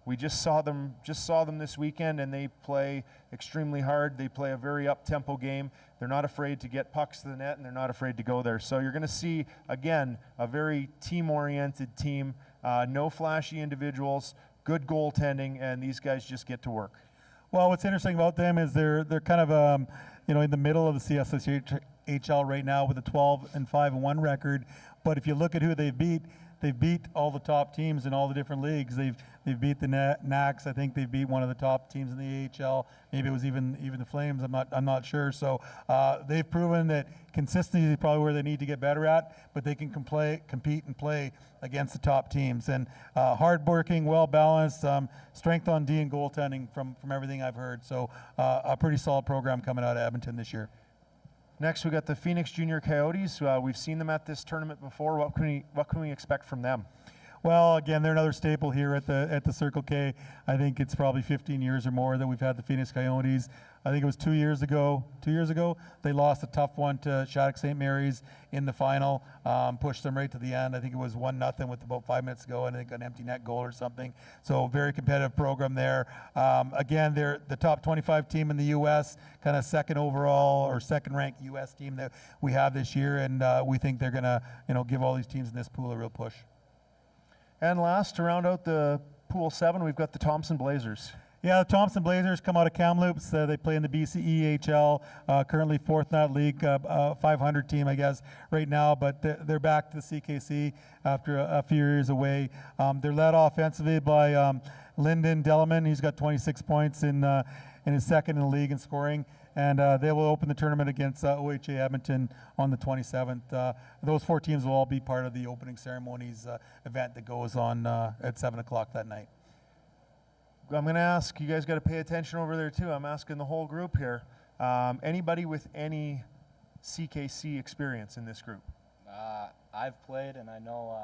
[SPEAKER 1] We just saw them this weekend, and they play extremely hard. They play a very up-tempo game. They're not afraid to get pucks to the net, and they're not afraid to go there. So you're going to see, again, a very team-oriented team, no flashy individuals, good goaltending, and these guys just get to work.
[SPEAKER 2] Well, what's interesting about them is they're kind of in the middle of the CSSHL right now with a 12-5-1 record. But if you look at who they've beat all the top teams in all the different leagues. They've beat the Knacks. I think they've beat one of the top teams in the AHL. Maybe it was even the Flames. I'm not sure. So they've proven that consistency is probably where they need to get better at, but they can compete and play against the top teams. And hardworking, well balanced, strength on D and goaltending from everything I've heard. So a pretty solid program coming out of Edmonton this year.
[SPEAKER 1] Next, we got the Phoenix Junior Coyotes. We've seen them at this tournament before. What can we expect from them?
[SPEAKER 2] Well, again, they're another staple here at the Circle K. I think it's probably 15 years or more that we've had the Phoenix Coyotes. I think it was 2 years ago. 2 years ago, they lost a tough one to Shattuck St. Mary's in the final. Pushed them right to the end. I think it was 1-0 with about 5 minutes to go, and I think an empty net goal or something. So very competitive program there. Again, they're the top 25 team in the U.S., kind of second overall or second-ranked U.S. team that we have this year, and we think they're going to give all these teams in this pool a real push.
[SPEAKER 1] And last, to round out the Pool 7, we've got the Thompson Blazers.
[SPEAKER 2] Yeah, the Thompson Blazers come out of Kamloops. They play in the BC EHL, currently 4th in that league, 500 team, I guess, right now. But they're back to the CKC after a few years away. They're led offensively by Lyndon Delleman. He's got 26 points in his second in the league in scoring. And they will open the tournament against OHA Edmonton on the 27th. Those 4 teams will all be part of the opening ceremonies event that goes on at 7 o'clock that night.
[SPEAKER 1] I'm going to ask, you guys got to pay attention over there too. I'm asking the whole group here. Anybody with any CKC experience in this group?
[SPEAKER 8] I've played, and I know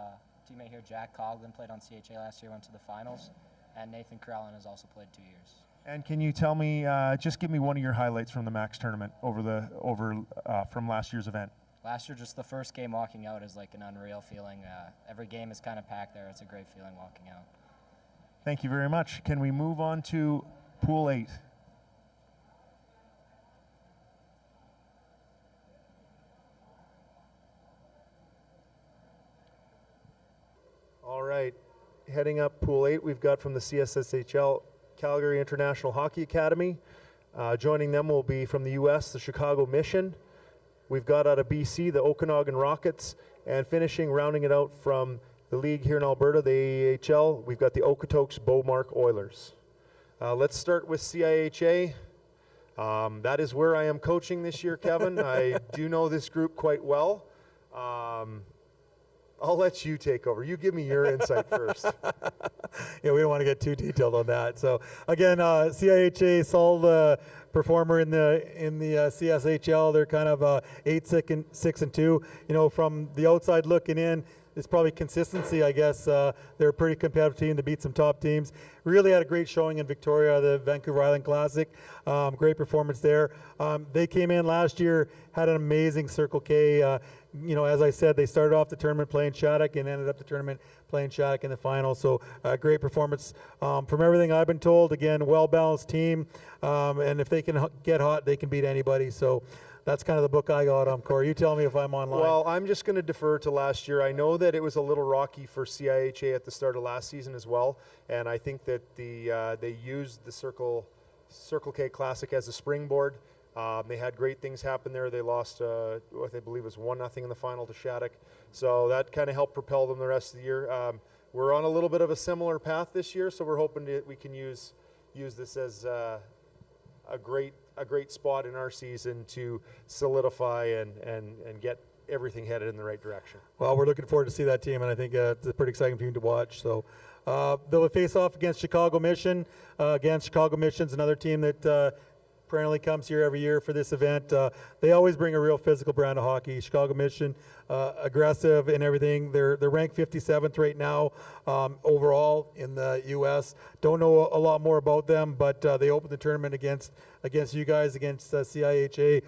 [SPEAKER 8] teammate here, Jack Coughlin, played on CHA last year, went to the finals, and Nathan Corrallin has also played 2 years.
[SPEAKER 1] And can you tell me, just give me one of your highlights from the Max tournament from last year's event?
[SPEAKER 8] Last year, just the first game walking out is like an unreal feeling. Every game is kind of packed there. It's a great feeling walking out.
[SPEAKER 1] Thank you very much. Can we move on to Pool 8? All right, heading up Pool 8, we've got from the CSSHL, Calgary International Hockey Academy. Joining them will be from the U.S., the Chicago Mission. We've got out of BC, the Okanagan Rockets, and finishing, rounding it out from the league here in Alberta, the AHL, we've got the Okotoks Beaumark Oilers. Let's start with CIHA. That is where I am coaching this year, Kevin. I do know this group quite well. I'll let you take over. You give me your insight first.
[SPEAKER 2] Yeah, we don't want to get too detailed on that. So again, CIHA solid performer in the CSHL. They're kind of 8-6-2. You know, from the outside looking in, it's probably consistency, I guess. They're a pretty competitive team to beat some top teams. Really had a great showing in Victoria, the Vancouver Island Classic. Great performance there. They came in last year, had an amazing Circle K. You know, as I said, they started off the tournament playing Shattuck and ended up the tournament playing Shattuck in the final. So great performance. From everything I've been told, again, well-balanced team. And if they can get hot, they can beat anybody. So that's kind of the book I got on, Corey. You tell me if I'm online.
[SPEAKER 1] Well, I'm just going to defer to last year. I know that it was a little rocky for CIHA at the start of last season as well, and I think that they used the Circle K Classic as a springboard. They had great things happen there. They lost, what I believe was 1-0 in the final to Shattuck, so that kind of helped propel them the rest of the year. We're on a little bit of a similar path this year, so we're hoping we can use this as a great spot in our season to solidify and get everything headed in the right direction.
[SPEAKER 2] Well, we're looking forward to see that team, and I think it's a pretty exciting team to watch. So they'll face off against Chicago Mission. Chicago Mission's another team that perennially comes here every year for this event. They always bring a real physical brand of hockey. Chicago Mission, aggressive and everything. They're ranked 57th right now overall in the U.S. Don't know a lot more about them, but they opened the tournament against you guys, against CIHA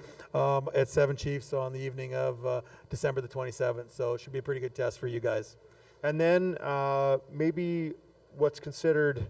[SPEAKER 2] at Seven Chiefs on the evening of December the 27th. So it should be a pretty good test for you guys.
[SPEAKER 1] And then maybe what's considered,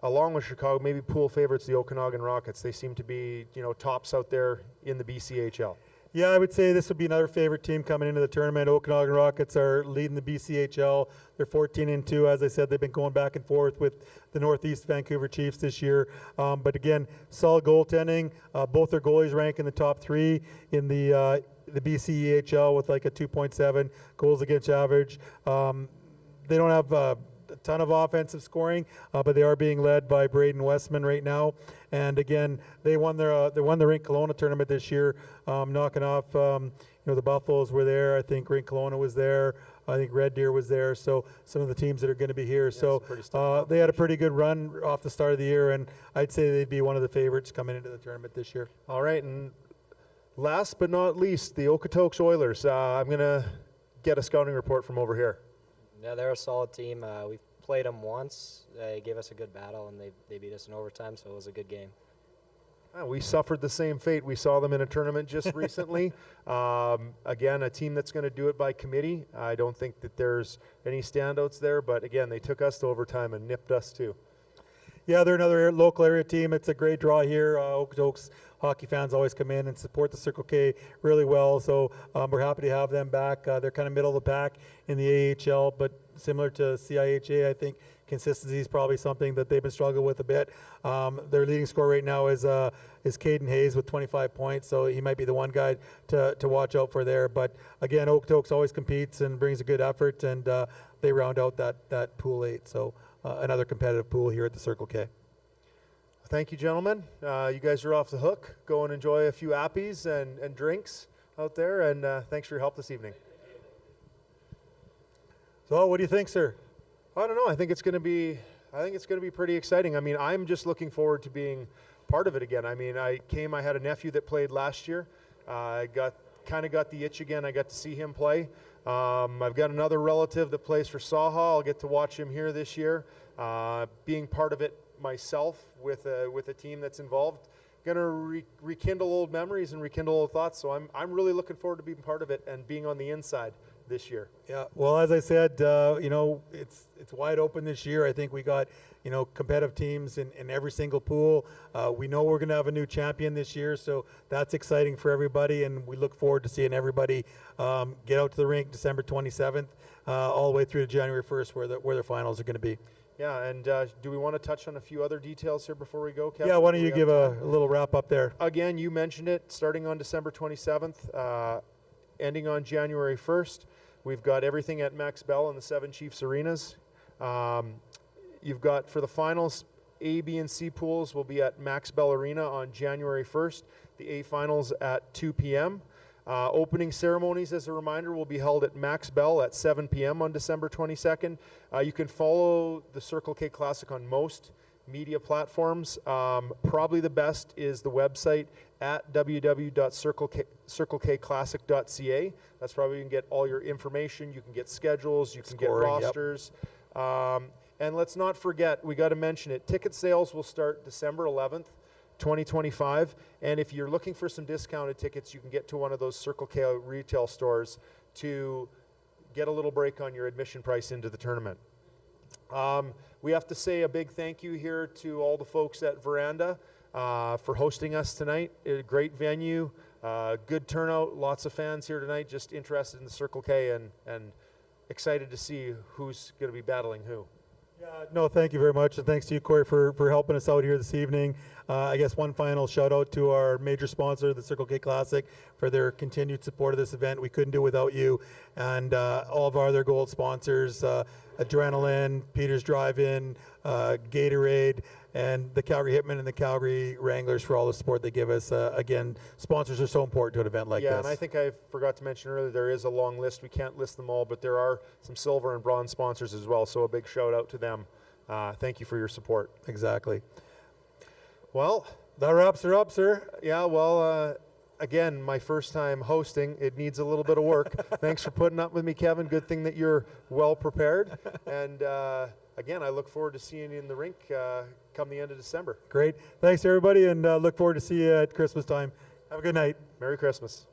[SPEAKER 1] along with Chicago, maybe pool favorites, the Okanagan Rockets. They seem to be, tops out there in the BCHL.
[SPEAKER 2] Yeah, I would say this would be another favorite team coming into the tournament. Okanagan Rockets are leading the BCHL. They're 14-2. As I said, they've been going back and forth with the Northeast Vancouver Chiefs this year. But again, solid goaltending. Both their goalies rank in the top 3 in the BCEHL with like a 2.7 goals against average. They don't have a ton of offensive scoring, but they are being led by Braden Westman right now. And again, they won the Rink Kelowna tournament this year, knocking off the Buffaloes were there. I think Rink Kelowna was there. I think Red Deer was there. So some of the teams that are going to be here. So they had a pretty good run off the start of the year, and I'd say they'd be one of the favorites coming into the tournament this year.
[SPEAKER 1] All right, and last but not least, the Okotoks Oilers. I'm going to get a scouting report from over here.
[SPEAKER 8] Yeah, they're a solid team. We've played them once. They gave us a good battle, and they beat us in overtime, so it was a good game.
[SPEAKER 1] We suffered the same fate. We saw them in a tournament just recently. Again, a team that's going to do it by committee. I don't think that there's any standouts there, but again, they took us to overtime and nipped us too.
[SPEAKER 2] Yeah, they're another local area team. It's a great draw here. Okotoks hockey fans always come in and support the Circle K really well, so we're happy to have them back. They're kind of middle of the pack in the AHL, but similar to CIHA, I think consistency is probably something that they've been struggling with a bit. Their leading scorer right now is Caden Hayes with 25 points, so he might be the one guy to watch out for there. But again, Okotoks always competes and brings a good effort, and they round out that pool 8. So another competitive pool here at the Circle K.
[SPEAKER 1] Thank you, gentlemen. You guys are off the hook. Go and enjoy a few appies and drinks out there, and thanks for your help this evening.
[SPEAKER 2] So what do you think, sir?
[SPEAKER 1] I don't know. I think it's going to be pretty exciting. I mean, I'm just looking forward to being part of it again. I mean, I had a nephew that played last year. I got the itch again. I got to see him play. I've got another relative that plays for Saha. I'll get to watch him here this year. Being part of it myself with a team that's involved, going to rekindle old memories and rekindle old thoughts. So I'm really looking forward to being part of it and being on the inside this year.
[SPEAKER 2] Yeah, well, as I said, it's wide open this year. I think we got competitive teams in every single pool. We know we're going to have a new champion this year, so that's exciting for everybody, and we look forward to seeing everybody get out to the rink December 27th all the way through to January 1st where the finals are going to be.
[SPEAKER 1] Yeah, and do we want to touch on a few other details here before we go, Kevin?
[SPEAKER 2] Yeah, why don't you give a little wrap up there?
[SPEAKER 1] Again, you mentioned it, starting on December 27th, ending on January 1st. We've got everything at Max Bell in the Seven Chiefs arenas. You've got, for the finals, A, B, and C pools will be at Max Bell Arena on January 1st. The A finals at 2 p.m. Opening ceremonies, as a reminder, will be held at Max Bell at 7 p.m. on December 22nd. You can follow the Circle K Classic on most media platforms. Probably the best is the website at www.circlekclassic.ca. That's probably you can get all your information. You can get schedules. You can
[SPEAKER 9] Scoring,
[SPEAKER 1] get rosters. And let's not forget, we got to mention it. Ticket sales will start December 11th. 2025, and if you're looking for some discounted tickets, you can get to one of those Circle K retail stores to get a little break on your admission price into the tournament. We have to say a big thank you here to all the folks at Veranda for hosting us tonight. A great venue, good turnout, lots of fans here tonight, just interested in the Circle K and excited to see who's going to be battling who.
[SPEAKER 2] Yeah, no, thank you very much, and thanks to you, Corey, for helping us out here this evening. I guess one final shout out to our major sponsor, the Circle K Classic, for their continued support of this event. We couldn't do it without you, and all of our other gold sponsors, Adrenaline, Peter's Drive-In, Gatorade, and the Calgary Hitmen and the Calgary Wranglers for all the support they give us. Again, sponsors are so important to an event like this.
[SPEAKER 1] Yeah, and I think I forgot to mention earlier, there is a long list. We can't list them all, but there are some silver and bronze sponsors as well, so a big shout out to them. Thank you for your support.
[SPEAKER 2] Exactly.
[SPEAKER 1] Well,
[SPEAKER 2] That wraps her up, sir.
[SPEAKER 1] yeah, well, again, my first time hosting. It needs a little bit of work. Thanks for putting up with me, Kevin. Good thing that you're well prepared. And again, I look forward to seeing you in the rink come the end of December.
[SPEAKER 2] Great. Thanks, everybody, and look forward to see you at Christmas time. Have a good night.
[SPEAKER 1] Merry Christmas.